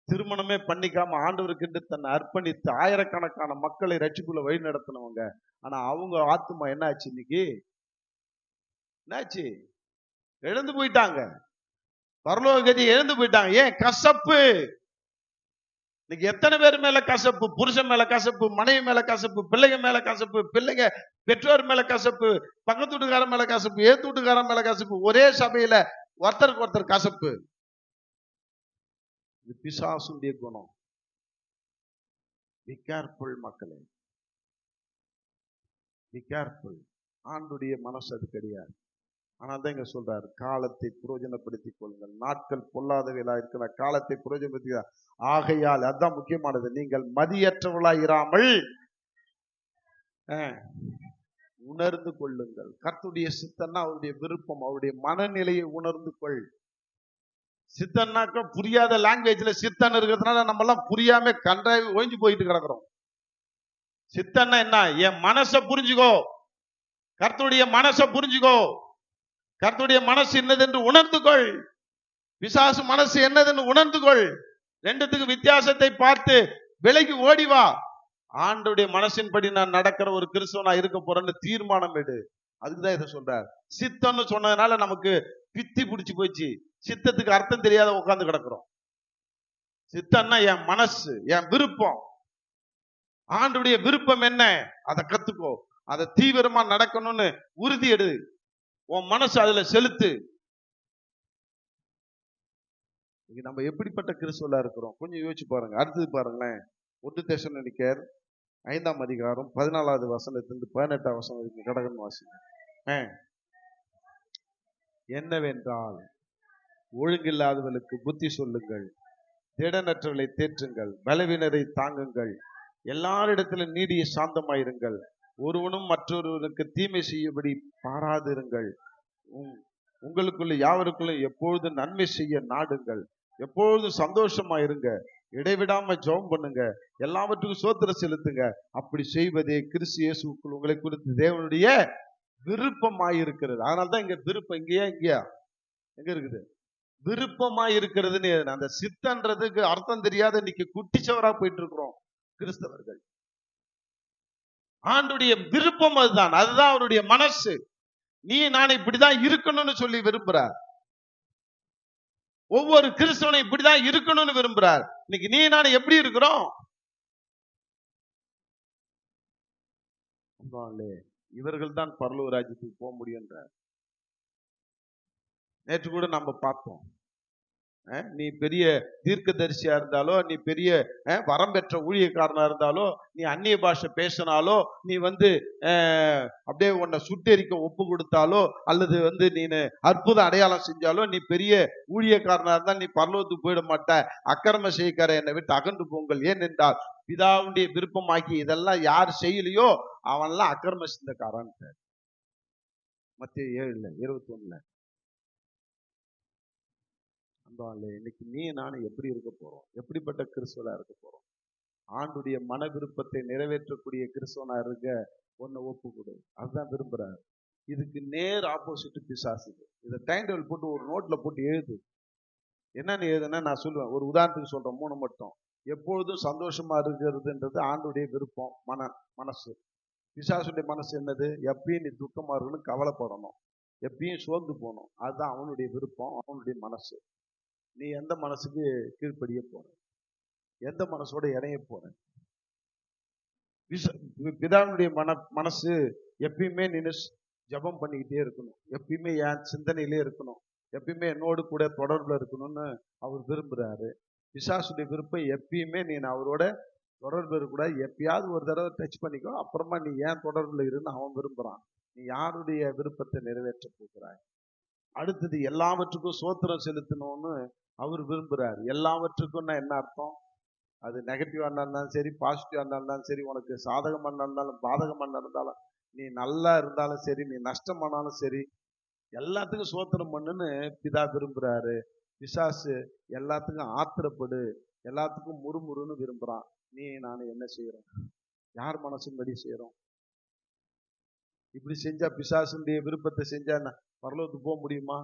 திருமணமே பண்ணிக்காம ஆண்டவருக்கு தன்னை அர்ப்பணித்து ஆயிரக்கணக்கான மக்களை ரட்சிப்புல வழி நடத்தினவங்க. ஆனா அவங்க ஆத்துமா என்ன ஆச்சு? இன்னைக்கு என்னாச்சு? எழுந்து போயிட்டாங்க. பரலோக கதி எழுந்து போயிட்டாங்க. ஏன்? கசப்பு. இன்னைக்கு எத்தனை பேர் மேல கசப்பு? புருஷன் மேல கசப்பு, மனைவி மேல கசப்பு, பிள்ளைங்க மேல கசப்பு, பிள்ளைங்க பெற்றோர் மேல கசப்பு, பக்கத்து வீட்டுக்காரன் மேல கசப்பு, ஏத்து வீட்டுக்காரன் மேல கசப்பு, ஒரே சபையில ஒருத்தருக்கு ஒருத்தர் கசப்பு. இது பிசாசுடைய குணம். Be careful மக்களே, be careful. ஆண்டுடைய மனசு அது கிடையாது. ஆனால் தான் இங்க சொல்றாரு, காலத்தை பிரயோஜனப்படுத்திக் கொள்ளுங்கள், நாட்கள் பொல்லாதவைகளா இருக்கிற காலத்தை பிரயோஜனப்படுத்தி. ஆகையால் அதுதான் முக்கியமானது, நீங்கள் மதியற்றவர்களாய் இராமல் உணர்ந்து கொள்ளுங்கள். கர்த்தருடைய சித்தன்னா அவருடைய விருப்பம், அவருடைய மனநிலையை உணர்ந்து கொள். சித்தன்னாக்க புரியாத லாங்குவேஜ்ல சித்தன் இருக்கிறதுனால நம்ம எல்லாம் புரியாம கண்டாய் ஒழிஞ்சு போயிட்டு கிடக்குறோம். சித்தன்னா என்ன? என் மனசை புரிஞ்சுக்கோ, கர்த்தருடைய மனசை புரிஞ்சுக்கோ, கர்த்தருடைய மனசு என்னதென்று உணர்ந்து கொள், பிசாசு மனசு என்னதென்று உணர்ந்து கொள். ரெண்டுத்துக்கு வித்தியாசத்தை பார்த்து விலகி ஓடிவா. ஆண்டவருடைய மனசின்படி நான் நடக்கிற ஒரு கிறிஸ்தவனா இருக்க போறேன்னு தீர்மானம் எடு. அதுக்குதான் இதை சொல்றார். சித்தம்னு சொன்னதுனால நமக்கு பித்தி பிடிச்சு போச்சு, சித்தத்துக்கு அர்த்தம் தெரியாத உட்கார்ந்து கிடக்குறோம். சித்தம்னா என் மனசு, என் விருப்பம். ஆண்டவருடைய விருப்பம் என்ன? அதை கத்துக்கோ, அதை தீவிரமா நடக்கணும்னு உறுதி எடு, உன் மனசு அதுல செலுத்து. நம்ம எப்படிப்பட்ட கிறிஸ்துவலா இருக்கிறோம் கொஞ்சம் யோசிச்சு பாருங்க. அடுத்தது பாருங்களேன், 1 தெசலோனிக்கேயர் 5ஆம் அதிகாரம் 14வது வசனத்திலிருந்து 18ஆம் வசனம் வரைக்கும் கடகன் வாசிங்க. என்னவென்றால், ஒழுங்கில்லாதவர்களுக்கு புத்தி சொல்லுங்கள், திடனற்றவர்களை தேற்றுங்கள், பலவீனரை தாங்குங்கள், எல்லாரிடத்திலும் நீடிய சாந்தமாயிருங்கள், ஒருவனும் மற்றொருவனுக்கு தீமை செய்யும்படி பாராதிருங்கள், உங்களுக்குள்ள யாவருக்குள்ளும் எப்பொழுது நன்மை செய்ய நாடுங்கள், எப்பொழுதும் சந்தோஷமா இருங்க, இடைவிடாம ஜெபம் பண்ணுங்க, எல்லாவற்றுக்கும் ஸ்தோத்திரம் செலுத்துங்க. அப்படி செய்வதே கிறிஸ்து இயேசுவுக்குள் உங்களை குறித்து தேவனுடைய விருப்பமாயிருக்கிறது. அதனால்தான் இங்க விருப்பம், இங்கேயா எங்க இருக்குது? விருப்பமாயிருக்கிறதுன்னு. அந்த சித்தன்றதுக்கு அர்த்தம் தெரியாத இன்னைக்கு குட்டிச்சவரா போயிட்டு இருக்கிறோம் கிறிஸ்தவர்கள். ஆண்டுடைய விருப்பம் அதுதான், அதுதான் அவருடைய மனசு. நீ நான் இப்படிதான் இருக்கணும்னு சொல்லி விரும்புறார். ஒவ்வொரு கிறிஸ்தவனை இப்படிதான் இருக்கணும்னு விரும்புறார். இன்னைக்கு நீ நான் எப்படி இருக்கிறோம்? இவர்கள் தான் பரலோக ராஜ்யத்துக்கு போக முடியும். நேற்று கூட நம்ம பார்த்தோம், நீ பெரிய தீர்க்கதரிசியா இருந்தாலோ, நீ பெரிய வரம் பெற்ற ஊழியக்காரனா இருந்தாலோ, நீ அந்நிய பாஷை பேசினாலோ, நீ அப்படியே உன்னை சுட்டெரிக்க ஒப்பு கொடுத்தாலோ, அல்லது நீ அற்புத அடையாளம் செஞ்சாலோ, நீ பெரிய ஊழியக்காரனா இருந்தால் நீ பரலோகத்துக்கு போயிட மாட்ட. அக்கிரம செய்யக்கார என்னை விட்டு அகன்று போங்கள், ஏனென்றால் பிதாவுடைய விருப்பமாக்கி இதெல்லாம் யார் செய்யலையோ அவன்லாம் அக்கிரம சிந்தக்காரன். மத்தேயு 7:21. இன்னைக்கு நீ நானும் எப்படி இருக்க போறோம்? எப்படிப்பட்ட கிறிஸ்துவனா இருக்க போறோம்? ஆண்டுடைய மன விருப்பத்தை நிறைவேற்றக்கூடிய கிறிஸ்துவனா இருக்க ஒன்ன ஒப்பு கொடு. அதுதான் விரும்புறாரு. இதுக்கு நேர் ஆப்போசிட் பிசாசு. இதை டைம் டேபிள் போட்டு ஒரு நோட்ல போட்டு எழுது. என்னன்னு எழுதுன்னா நான் சொல்லுவேன். ஒரு உதாரணத்துக்கு சொல்றேன், 3 மட்டும். எப்பொழுதும் சந்தோஷமா இருக்கிறதுன்றது ஆண்டுடைய விருப்பம், மனசு. பிசாசுடைய மனசு என்னது? எப்பயும் நீ துக்கமா இருக்கணும், கவலைப்படணும், எப்பயும் சோர்ந்து போகணும். அதுதான் அவனுடைய விருப்பம், அவனுடைய மனசு. நீ எந்த மனசுக்கு கீழ்ப்படிய போற? எந்த மனசோட இணைய போற? பிதாவுடைய மனசு எப்பயுமே நின்று ஜபம் பண்ணிக்கிட்டே இருக்கணும், எப்பயுமே என் சிந்தனையிலே இருக்கணும், எப்பயுமே என்னோடு கூட தொடர்புல இருக்கணும்னு அவர் விரும்புறாரு. பிசாசுடைய விருப்பம் எப்பயுமே நீ அவரோட தொடர்பு இருக்கக்கூடாது, எப்பயாவது ஒரு தடவை டச் பண்ணிக்கோ, அப்புறமா நீ ஏன் தொடர்புல இருன்னு அவன் விரும்புறான். நீ யாருடைய விருப்பத்தை நிறைவேற்ற போகிறாய்? அடுத்தது எல்லாவற்றுக்கும் சோத்திரம் செலுத்தணும்னு அவர் விரும்புறாரு. எல்லாவற்றுக்கும் என்ன அர்த்தம்? அது நெகட்டிவா இருந்தாலும் சரி, பாசிட்டிவா இருந்தாலும் சரி, உனக்கு சாதகமா இருந்தாலும் பாதகமா இருந்தாலும், நீ நல்லா இருந்தாலும் சரி, நீ நஷ்டமானாலும் சரி, எல்லாத்துக்கும் சோத்திரம் பண்ணுன்னு பிதா விரும்புறாரு. பிசாசு எல்லாத்துக்கும் ஆத்திரப்படு, எல்லாத்துக்கும் முறுமுறுன்னு விரும்புறான். நீ நான் என்ன செய்யறோம்? யார் மனசின்படி செய்யறோம்? இப்படி செஞ்சா, பிசாசுடைய விருப்பத்தை செஞ்சா பரலோகத்துக்கு போக முடியுமா?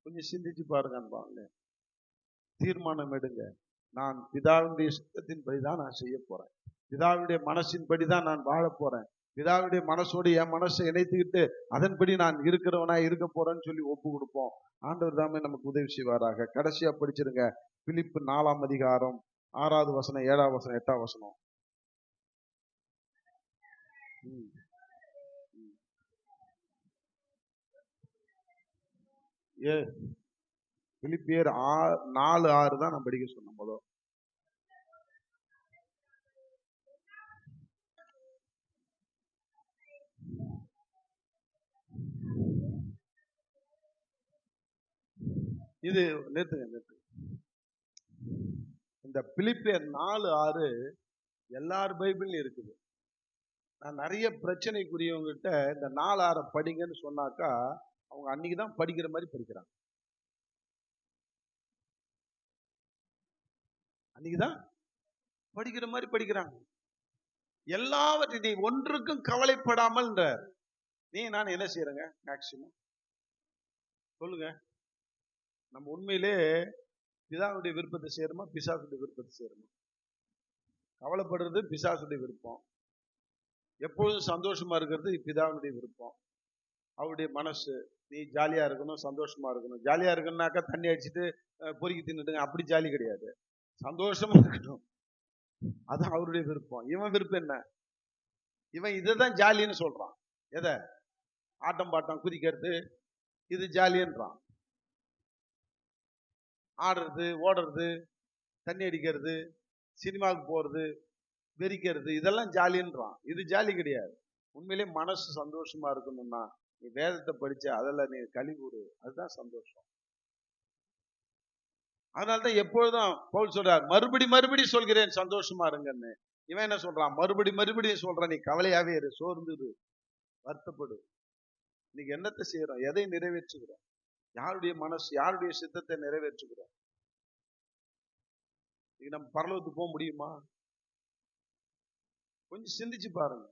கொஞ்சம் சிந்திச்சு பாருங்க. தீர்மானம் எடுங்க. நான் பிதாவுடைய சித்தத்தின்படிதான் நான் செய்ய போறேன். பிதாவுடைய மனசின்படிதான் நான் வாழ போறேன். பிதாவுடைய மனசோடு என் மனசை இணைத்துக்கிட்டு அதன்படி நான் இருக்கிறவனா இருக்க போறேன்னு சொல்லி ஒப்பு கொடுப்போம். ஆண்டவர் தாமே நமக்கு உதவி செய்வாராக. கடைசியா படிச்சிருங்க. பிலிப்பு 4ஆம் அதிகாரம் 6வது வசனம், 7வது வசனம், 8வது வசனம். பிலிப்பியர் 4:6 தான் நான் படிக்க சொன்னேன் முதல். இது நிறுத்துங்க. இந்த பிலிப்பியர் 4:6 எல்லார் பைபிள்லயும் இருக்குது. நான் நிறைய பிரச்சனைக்குரியவங்கிட்ட இந்த 4:6 படிங்கன்னு சொன்னாக்கா அவங்க அன்னைக்குதான் படிக்கிற மாதிரி படிக்கிறாங்க. அன்னைக்குதான் படிக்கிற மாதிரி படிக்கிறாங்க. எல்லாவற்றையும் நீ ஒன்றுக்கும் கவலைப்படாமல், நீ நான் என்ன செய்யறேங்க? மேக்சிமம் சொல்லுங்க. நம்ம உண்மையிலே பிதாவுடைய விருப்பத்தை செய்யறோமா, பிசாசுடைய விருப்பத்தை செய்யறோமா? கவலைப்படுறது பிசாசுடைய விருப்பம். எப்பொழுதும் சந்தோஷமா இருக்கிறது பிதாவுடைய விருப்பம். அவருடைய மனசு. நீ ஜாலியா இருக்கணும், சந்தோஷமா இருக்கணும். ஜாலியா இருக்கணும்னாக்கா தண்ணி அடிச்சுட்டு பொறுக்கி தின்னுட்டுங்க, அப்படி ஜாலி கிடையாது. சந்தோஷமா இருக்கணும், அதான் அவருடைய விருப்பம். இவன் விருப்பம் என்ன? இவன் இதுதான் ஜாலின்னு சொல்றான். எதை? ஆட்டம் பாட்டம் குதிக்கிறது, இது ஜாலின்றான். ஆடுறது, ஓடுறது, தண்ணி அடிக்கிறது, சினிமாவுக்கு போறது, வெறிக்கிறது, இதெல்லாம் ஜாலின்றான். இது ஜாலி கிடையாது. உண்மையிலே மனசு சந்தோஷமா இருக்கணும்னா நீ வேதத்தை படிச்ச அதில் நீ கழிவுறு, அதுதான் சந்தோஷம். அதனால்தான் எப்பொழுதும் பவுல் சொல்றார், மறுபடி சொல்கிறேன் சந்தோஷமா இருங்கன்னு. இவன் என்ன சொல்றான்? மறுபடியும் சொல்றான், நீ கவலையாவே இரு, சோர்ந்து வருத்தப்படு. இன்னைக்கு என்னத்தை செய்யறோம்? எதை நிறைவேற்றுகிறோம்? யாருடைய மனசு, யாருடைய சித்தத்தை நிறைவேற்றுகிறோம்? இன்னைக்கு நம்ம பரலோகத்துக்கு போக முடியுமா? கொஞ்சம் சிந்திச்சு பாருங்க.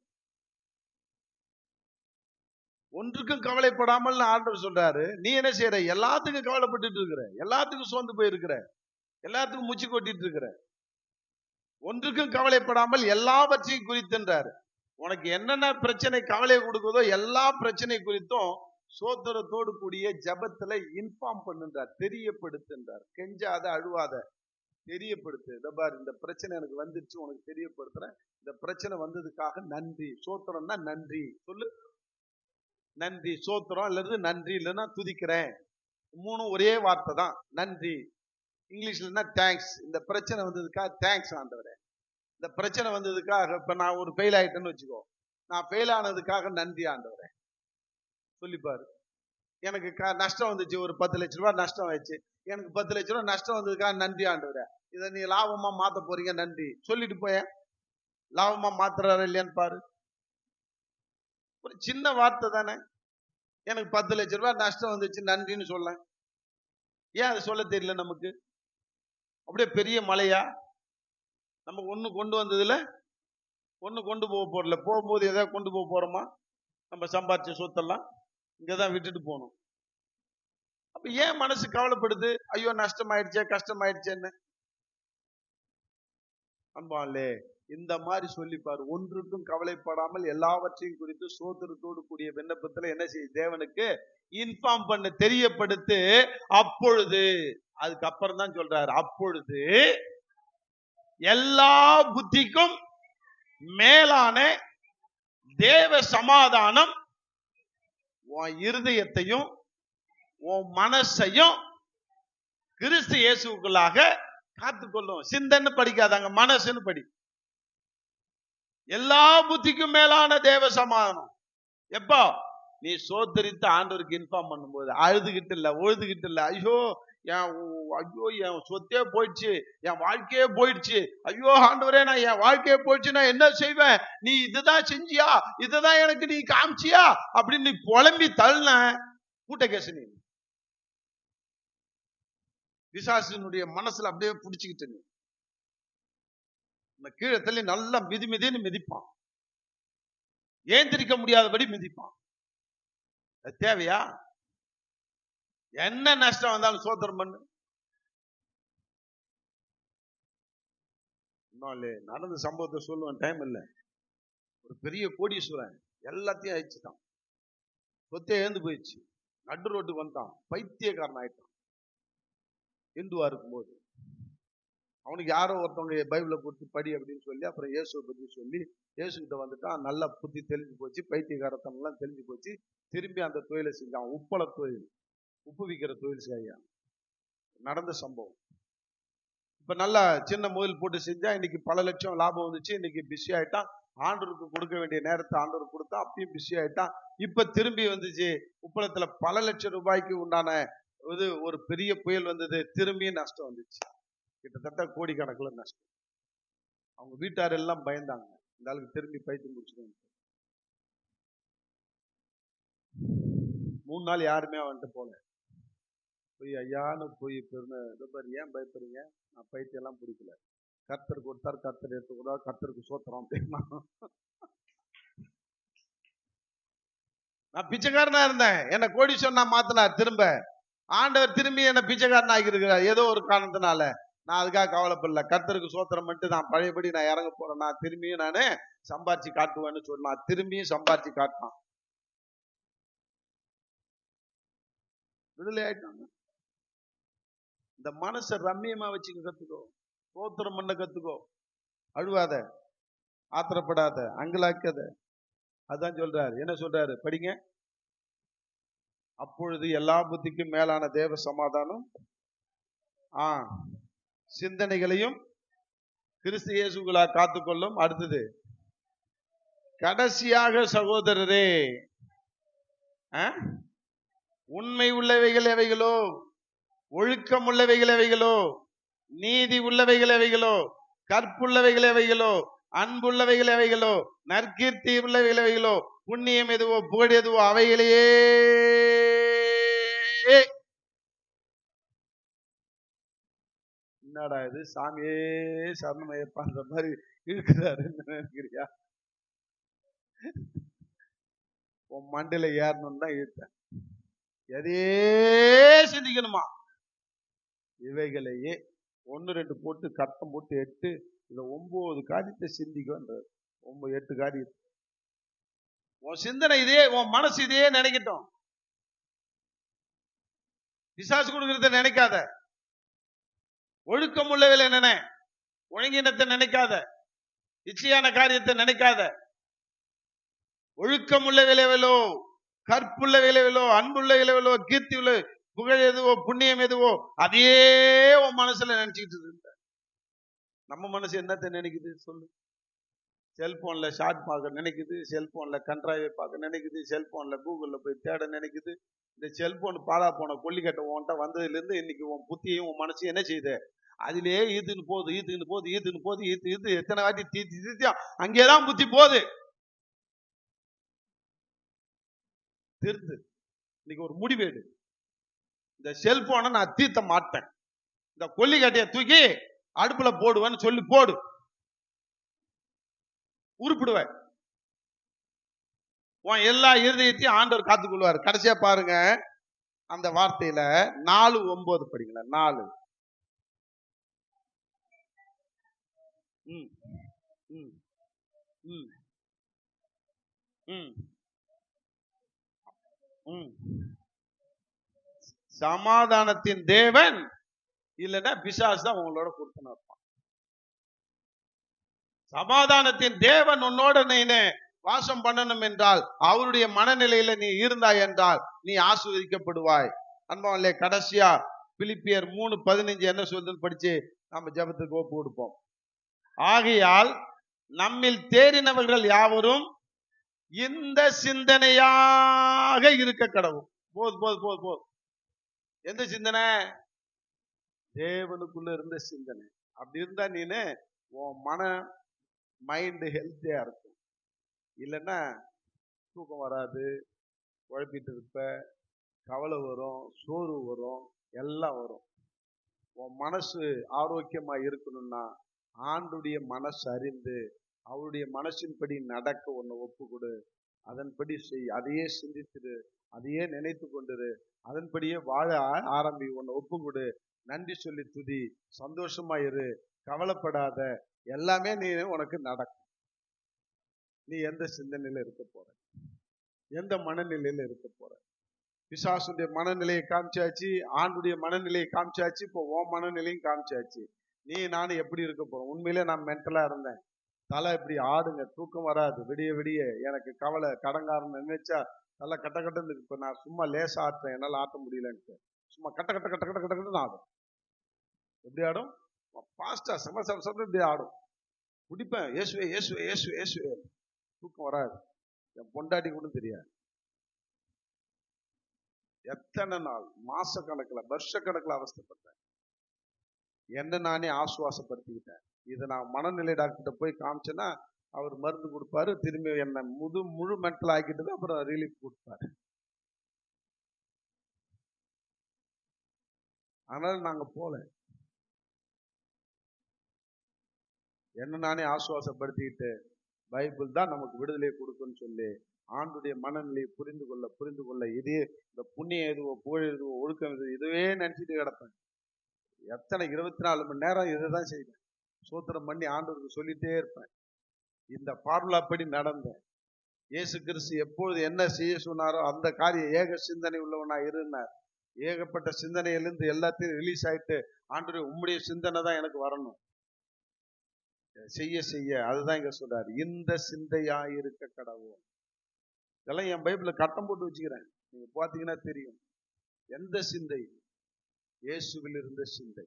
ஒன்றுக்கும் கவலைப்படாமல் ஆண்டவர் சொல்றாரு. நீ என்ன செய்யற? எல்லாத்துக்கும் கவலைப்பட்டு இருக்கிற, எல்லாத்துக்கும் சோர்ந்து போயிருக்கிற, எல்லாத்துக்கும் மூச்சு கொட்டிட்டு இருக்கிற. ஒன்றுக்கும் கவலைப்படாமல் எல்லாவற்றையும் குறித்துன்றாரு. உனக்கு என்னென்ன பிரச்சனை கவலையை கொடுக்குதோ எல்லா பிரச்சனை குறித்தும் சோத்திரத்தோடு கூடிய ஜபத்துல இன்ஃபார்ம் பண்ணுன்றார், தெரியப்படுத்துன்றார். கெஞ்சாத, அழுவாத, தெரியப்படுத்து. இந்த பிரச்சனை எனக்கு வந்துருச்சு, உனக்கு தெரியப்படுத்துறேன். இந்த பிரச்சனை வந்ததுக்காக நன்றி. சோத்திரம்னா நன்றி சொல்லு. நன்றி சோத்திரம் அல்லது நன்றி இல்லைன்னா துதிக்கிறேன். மூணும் ஒரே வார்த்தை தான், நன்றி. இங்கிலீஷ்லன்னா தேங்க்ஸ். இந்த பிரச்சனை வந்ததுக்காக தேங்க்ஸ் ஆண்டவரே. இந்த பிரச்சனை வந்ததுக்காக, இப்ப நான் ஒரு ஃபெயில் ஆயிட்டேன்னு வச்சுக்கோ, நான் ஃபெயில் ஆனதுக்காக நன்றி ஆண்டவரே சொல்லிப்பாரு. எனக்கு நஷ்டம் வந்துச்சு, ஒரு 10 லட்ச ரூபாய் நஷ்டம் ஆயிடுச்சு, எனக்கு 10 லட்ச ரூபாய் நஷ்டம் வந்ததுக்காக நன்றி ஆண்டவரே. இதை நீ லாபமா மாத்த போறீங்க, நன்றி சொல்லிட்டு போய. லாபமா மாத்துறாரு இல்லையான்னு பாரு. ஒரு சின்ன வார்த்தை தானே. எனக்கு 10 லட்ச ரூபாய் நஷ்டம் வந்துச்சு, நன்றின்னு சொல்ல. ஏன் அதை சொல்ல தெரியல நமக்கு? அப்படியே பெரிய மலையா? நம்ம ஒண்ணு கொண்டு வந்ததுல ஒண்ணு கொண்டு போக போறல. போகும்போது எதாவது கொண்டு போக போறோமா? நம்ம சம்பாதிச்ச சொத்தெல்லாம் இங்கதான் விட்டுட்டு போகணும். அப்ப ஏன் மனசு கவலைப்படுது? ஐயோ நஷ்டம் ஆயிடுச்சே, கஷ்டம் ஆயிடுச்சேன்னு. அன்பாலே, இந்த மாதிரி சொல்லிப்பாரு. ஒன்றுக்கும் கவலைப்படாமல் எல்லாவற்றையும் குறித்து சோத்திரத்தோடு கூடிய விண்ணப்பத்துல என்ன செய்ய? தேவனுக்கு இன்ஃபார்ம் பண்ண, தெரியப்படுத்து. அப்பொழுது, அதுக்கப்புறம் தான் சொல்றாரு, அப்பொழுது எல்லா புத்திக்கும் மேலான தேவ சமாதானம் உன் இருதயத்தையும் உன் மனசையும் கிறிஸ்து இயேசுக்குள்ளாக காத்துக்கொள்ளும். சிந்தனை படிக்காதாங்க, மனசுன்னு படி. எல்லா புத்திக்கும் மேலான தேவ சமாதானம் எப்போ? நீ சோத்தரித்து ஆண்டவருக்கு இன்ஃபார்ம் பண்ணும்போது. அழுதுகிட்டு இல்ல, ஒழுதுகிட்டு இல்ல, ஐயோ என் சொத்தே போயிடுச்சு, என் வாழ்க்கையே போயிடுச்சு, ஐயோ ஆண்டவரே நான் என் வாழ்க்கையே போயிடுச்சு, நான் என்ன செய்வேன்? நீ இதுதான் செஞ்சியா, இதுதான் எனக்கு நீ காமிச்சியா அப்படின்னு நீ புலம்பி தள்ளின கூட்ட கேசு. நீ பிசாசினுடைய மனசுல அப்படியே பிடிச்சுக்கிட்டு கீழே தள்ளி நல்லா மிதின்னு மிதிப்பான். ஏந்திரிக்க முடியாதபடி மிதிப்பான். அது தேவையா? என்ன நஷ்டம் வந்தாலும் சோத்திரம் பண்ணு. நடந்த சம்பவத்தை சொல்லுவேன், டைம் இல்லை. ஒரு பெரிய கோடீஸ்வரன் எல்லாத்தையும் அழிச்சுட்டான். சொத்தை ஏந்து போயிடுச்சு. நடு ரோட்டுக்கு வந்தான். பைத்தியக்காரன் ஆயிட்டான். இந்துவா இருக்கும்போது அவனுக்கு யாரோ ஒருத்தவங்க பைபிளை கொடுத்து படி அப்படின்னு சொல்லி அப்புறம் இயேசுவை பற்றி சொல்லி இயேசுகிட்ட வந்துட்டான். நல்லா புத்தி தெளிஞ்சு போச்சு. பைத்தியக்காரத்தனெல்லாம் தெளிஞ்சு போச்சு. திரும்பி அந்த தொழிலை செஞ்சான். உப்பள தொழில், உப்பு விற்கிற தொழில் செய்யான். நடந்த சம்பவம். இப்ப நல்லா சின்ன முதல் போட்டு செஞ்சா இன்னைக்கு பல லட்சம் லாபம் வந்துச்சு. இன்னைக்கு பிஸி ஆயிட்டான். ஆண்டவருக்கு கொடுக்க வேண்டிய நேரத்தை ஆண்டவர் கொடுத்தா, அப்பயும் பிஸி ஆயிட்டான். இப்ப திரும்பி வந்துச்சு. உப்பளத்துல பல லட்சம் ரூபாய்க்கு உண்டான ஒரு பெரிய புயல் வந்தது. திரும்பியும் நஷ்டம் வந்துச்சு. கிட்டத்தட்ட கோடிக்கணக்கில் நஷ்டம். அவங்க வீட்டார் எல்லாம் பயந்தாங்க, இந்த ஆளுக்கு திரும்பி பைத்தியம் முடிச்சுட்டு. 3 நாள் யாருமே அவன்கிட்ட போல. போய் ஐயான்னு போய் பாரு, ஏன் பயப்படுறீங்க? நான் பைத்தியம் எல்லாம் பிடிக்கல. கர்த்தர் கொடுத்தார், கர்த்தர் எடுத்துக்கூடாது, கர்த்தருக்கு சோத்திரம் அப்படின்னா. நான் பிச்சைக்காரனா இருந்தேன், என்ன கோடீஸ்வரனா மாத்தினார். திரும்ப ஆண்டவர் திரும்பி என்ன பிச்சைக்காரன் ஆகி இருக்கிறார் ஏதோ ஒரு காரணத்தினால. நான் அதுக்காக கவலைப்படல. கர்த்தருக்கு சோத்திரம் பண்ணிட்டு நான் பழையபடி நான் இறங்க போறேன். நான் திரும்பியும் நானு சம்பாரிச்சு காட்டுவேன்னு சொன்னான். திரும்பியும் சம்பாரிச்சு காட்டினான். விடுதலை ஆயிட்டாங்க. இந்த மனசை ரம்மியமா வச்சுக்க கத்துக்கோ. சோத்திரம் பண்ண கத்துக்கோ. அழுவாத, ஆத்திரப்படாத, அங்கலாக்காத. அதான் சொல்றாரு. என்ன சொல்றாரு படிங்க. அப்பொழுது எல்லா புத்திக்கும் மேலான தேவ சமாதானம் சிந்தனைகளையும் கிறிஸ்து இயேசுக்குள்ளா காத்துக்கொள்ளும். அடுத்தது கடைசியாக சகோதரரே, உண்மை உள்ளவைகள் எவைகளோ, ஒழுக்கம் உள்ளவைகள் எவைகளோ, நீதி உள்ளவைகள் எவைகளோ, கற்புள்ளவைகள் எவைகளோ, அன்புள்ளவைகள் எவைகளோ, நற்கீர்த்தி உள்ளவைகள் எவைகளோ, புண்ணியம் எதுவோ, புகழ் எதுவோ, அவைகளையே என்னடா இது சாமியே சரணமையப்பான்ற மாதிரி இருக்கிறாரு நினைக்கிறியா? உன் மண்டையில ஏறணும் தான் இழுத்தேன். எதையே சிந்திக்கணுமா? இவைகளையே 1 2 போட்டு கட்டம் போட்டு 8, இதுல 9 காரியத்தை சிந்திக்கன்ற. 8 காரியம். உன் சிந்தனை இதே, உன் மனசு இதே நினைக்கட்டும். பிசாசு கொடுக்கறத நினைக்காத. ஒழுக்கம் உள்ளவில்லை நினை, ஒழுங்கினத்தை நினைக்காத, இச்சையான காரியத்தை நினைக்காத. ஒழுக்கம் உள்ள விளைவலோ, கற்புள்ள விளைவலோ, அன்புள்ள விளைவலோ, கீர்த்தி உள்ள, புகழ் எதுவோ, புண்ணியம் எதுவோ, அதையே உன் மனசுல நினைச்சுக்கிட்டு இருந்த. நம்ம மனசு என்னத்தை நினைக்குது சொல்லு? செல்போன்ல ஷார்ட் பார்க்க நினைக்குது, செல்போன்ல கண்ட்ராய்வை பார்க்க நினைக்குது, செல்போன்ல கூகுள்ல போய் தேட நினைக்குது. இந்த செல்போன் பாலா போன கொல்லிக்கட்டை உன்கிட்ட வந்ததுல இருந்து இன்னைக்கு உன் புத்தியையும் உன் மனசையும் என்ன செய்யுது? அதிலே ஈத்துன்னு போகுது. ஈத்து எத்தனை வாட்டி தீத்தியா அங்கேதான் புத்தி போகுது. திருந்து இன்னைக்கு ஒரு முடிவேடு. இந்த செல்போனை நான் தீர்த்த மாட்டேன், இந்த கொல்லிக்கட்டையை தூக்கி அடுப்புல போடுவேன்னு சொல்லி போடு. உருப்பிடுவேன். உன் எல்லா இருதயத்தையும் ஆண்டவர் காத்துக்கொள்வார். கடைசியா பாருங்க அந்த வார்த்தையில 4:9 படிங்களா? 4 சமாதானத்தின் தேவன் இல்லைன்னா பிசாசு தான் உங்களோட கொடுத்தன இருப்பான். சமாதானத்தின் தேவன் உன்னோட நீ வாசம் பண்ணணும் என்றால், அவருடைய மனநிலையில நீ இருந்தாய் என்றால் நீ ஆசீர்வதிக்கப்படுவாய். அன்பாவிலே கடைசியா பிலிப்பியர் 3:15 என்ன சொல்லுன்னு படிச்சு நம்ம ஜெபத்துக்கு ஒப்பு கொடுப்போம். ஆகையால் நம்மில் தேறினவர்கள் யாவரும் இந்த சிந்தனையாக இருக்க கடவும். போது எந்த சிந்தனை? தேவனுக்குள்ள இருந்த சிந்தனை. அப்படி இருந்தா நீனு உன் மைண்ட் ஹெல்த்தியா இருக்கும். இல்லைன்னா தூக்கம் வராது, குழப்பிட்டு இருப்ப, கவலை வரும், சோர்வு வரும், எல்லாம் வரும். உன் மனசு ஆரோக்கியமா இருக்கணும்னா ஆண்டுடைய மனசு அறிந்து அவருடைய மனசின்படி நடக்க உன்னை ஒப்பு கொடு. அதன்படி செய். அதையே சிந்தித்துரு, அதையே நினைத்து கொண்டிரு, அதன்படியே வாழ ஆரம்பி. உன்னை ஒப்பு கொடு, நன்றி சொல்லி துதி, சந்தோஷமா இரு, கவலைப்படாத. எல்லாமே நீ உனக்கு நடக்கும். நீ எந்த சிந்தனையில இருக்க போற, எந்த மனநிலையில இருக்க போற? பிசாசுடைய மனநிலையை காமிச்சாச்சு, ஆண்டுடைய மனநிலையை காமிச்சாச்சு, இப்போ உன் மனநிலையும் காமிச்சாச்சு. நீ நானும் எப்படி இருக்க போறோம்? உண்மையிலே நான் மென்டலா இருந்தேன், தலை இப்படி ஆடுங்க, தூக்கம் வராது, விடிய விடிய எனக்கு கவலை. கடங்காரன் நினைச்சா தலை கட்ட கட்டன்னு. இப்ப நான் சும்மா லேசா ஆட்டுறேன், என்னால ஆட்ட முடியலன்ட்டு சும்மா கட்ட கட்ட கட்ட கட்ட கட்ட கட்டன்னு ஆடும். எப்படி ஆடும்? பாஸ்டா செம செம செம இப்படி ஆடும். குடிப்பேன், இயேசுவே இயேசுவே இயேசுவே இயேசுவே. தூக்கம் வராது. என் பொண்டாட்டி கூட தெரியாது. எத்தனை நாள், மாச கணக்குல வருஷ கணக்குல அவஸ்தைப்பட்டேன். என்ன நானே ஆசுவாசப்படுத்திக்கிட்டேன். இதை நான் மனநிலை டாக்டர்கிட்ட போய் காமிச்சேன்னா அவர் மருந்து கொடுப்பாரு, திரும்பி என்ன முழு மென்டல் ஆக்கிட்டு அப்புறம் ரிலீஃப் கொடுப்பாரு. அதனால நாங்க போல, என்ன நானே ஆசுவாசப்படுத்திக்கிட்டு பைபிள் தான் நமக்கு விடுதலையை கொடுக்குன்னு சொல்லி ஆண்டுடைய மனநிலையை புரிந்து கொள்ள இதே இந்த புண்ணியம் எதுவோ, புகழ் எதுவோ, ஒழுக்கம் எதுவோ, இதுவே நினைச்சிட்டு கிடப்பேன். எத்தனை 24 மணி நேரம் இதை தான் செய்வேன். சோத்திரம் பண்ணி ஆண்டவருக்கு சொல்லிட்டே இருப்பேன். இந்த பார்முலா படி நடந்தேன். இயேசு கிறிஸ்து எப்பொழுது என்ன செய்ய சொன்னாரோ அந்த காரியம், ஏக சிந்தனை உள்ளவனா இருந்தார். ஏகப்பட்ட சிந்தனையிலிருந்து எல்லாத்தையும் ரிலீஸ் ஆயிட்டு, ஆண்டவரே உம்முடைய சிந்தனை தான் எனக்கு வரணும், செய்ய செய்ய. அதுதான் இங்க சொல்றாரு, இந்த சிந்தையா இருக்க கடவுள். இதெல்லாம் என் பைபிள்ல கட்டம் போட்டு வச்சுக்கிறேன், நீங்க பாத்தீங்கன்னா தெரியும். எந்த சிந்தை? இயேசுவில் இருந்த சிந்தை,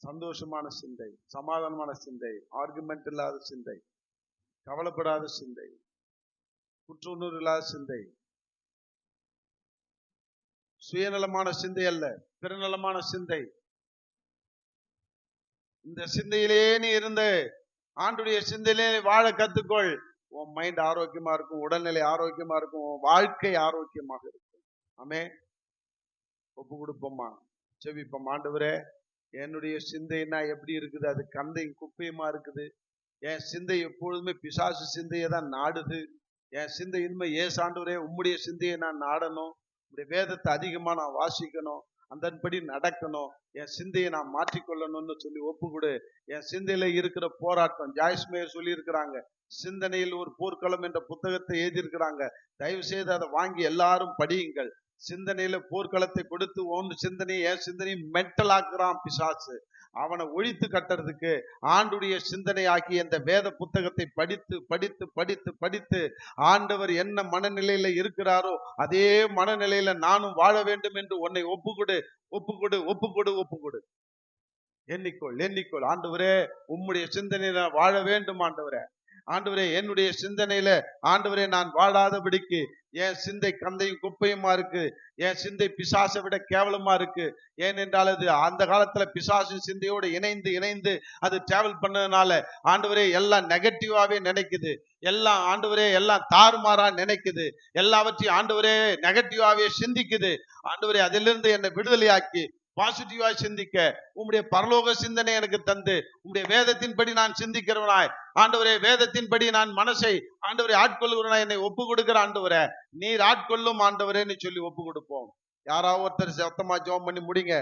சந்தோஷமான சிந்தை, சமாதானமான சிந்தை, ஆர்குமெண்ட் இல்லாத சிந்தை, கவலைப்படாத சிந்தை, குற்றுணர்வு இல்லாத சிந்தை, சுயநலமான சிந்தை அல்ல, பிறநலமான சிந்தை. இந்த சிந்தையிலே நீ இருந்து ஆண்டுடைய சிந்தையிலே வாழ கத்துக்கொள். உன் மைண்ட் ஆரோக்கியமா இருக்கும், உடல்நிலை ஆரோக்கியமா இருக்கும், உன் வாழ்க்கை ஆரோக்கியமாக இருக்கும். ஆமே. ஒப்பு கொடுப்போமா, செவிப்போம். ஆண்டவரே, என்னுடைய சிந்தைன்னா எப்படி இருக்குது? அது கந்தையும் குப்பையுமா இருக்குது. என் சிந்தை எப்பொழுதுமே பிசாசு சிந்தையை தான் நாடுது. என் சிந்தை இனிமே ஆண்டவரே உம்முடைய சிந்தையை நான் நாடணும், உம்முடைய வேதத்தை அதிகமா நான் வாசிக்கணும், அதன்படி நடக்கணும், என் சிந்தையை நான் மாற்றிக்கொள்ளணும்னு சொல்லி ஒப்பு கொடு. என் சிந்தையில இருக்கிற போராட்டம், ஜாய்ஸ் மேயர் சொல்லி இருக்கிறாங்க, சிந்தனையில் ஒரு போர்க்களம் என்ற புத்தகத்தை எழுதியிருக்கிறாங்க. தயவு செய்து அதை வாங்கி எல்லாரும் படியுங்கள். சிந்தனையில போர்க்களத்தை கொடுத்து ஒன்று சிந்தனையை, என் சிந்தனையை மென்டல் ஆக்குறான் பிசாசு. அவனை ஒழித்து கட்டுறதுக்கு ஆண்டுடைய சிந்தனை ஆக்கி அந்த வேத புத்தகத்தை படித்து படித்து படித்து படித்து ஆண்டவர் என்ன மனநிலையில இருக்கிறாரோ அதே மனநிலையில நானும் வாழ வேண்டும் என்று உன்னை ஒப்புக்கொடு ஒப்புக்கொடு ஒப்புக்கொடு ஒப்புக்கொடு. எண்ணிக்கொள் எண்ணிக்கொள். ஆண்டவரே, உம்முடைய சிந்தனையில வாழ வேண்டும். ஆண்டவரே, ஆண்டவரே, என்னுடைய சிந்தனையில ஆண்டவரே நான் வாழாதபடிக்கு என் சிந்தை கந்தையும் குப்பையுமா இருக்கு, என் சிந்தை பிசாசை விட கேவலமா இருக்கு. ஏனென்றால் அது அந்த காலத்துல பிசாசு சிந்தையோடு இணைந்து இணைந்து அது டிராவல் பண்ணதுனால ஆண்டவரே எல்லாம் நெகட்டிவாவே நினைக்குது, எல்லாம் ஆண்டவரே எல்லாம் தாறுமாறா நினைக்குது, எல்லாவற்றையும் ஆண்டவரே நெகட்டிவாவே சிந்திக்குது. ஆண்டவரே, அதிலிருந்து என்னை விடுதலையாக்கி பாசிட்டிவா சிந்திக்க உம்முடைய பரலோக சிந்தனை எனக்கு தந்து உம்முடைய வேதத்தின்படி நான் சிந்திக்கிறவனாய், ஆண்டவரே வேதத்தின்படி நான் மனசை ஆண்டவரை ஆட்கொள்கிறவனாய் என்னை ஒப்பு கொடுக்கிற ஆண்டவரே, நீர் ஆட்கொள்ளும் ஆண்டவரேன்னு சொல்லி ஒப்பு கொடுப்போம். யாராவது ஒருத்தர் சத்தமா ஜெபம் பண்ணி முடிங்க.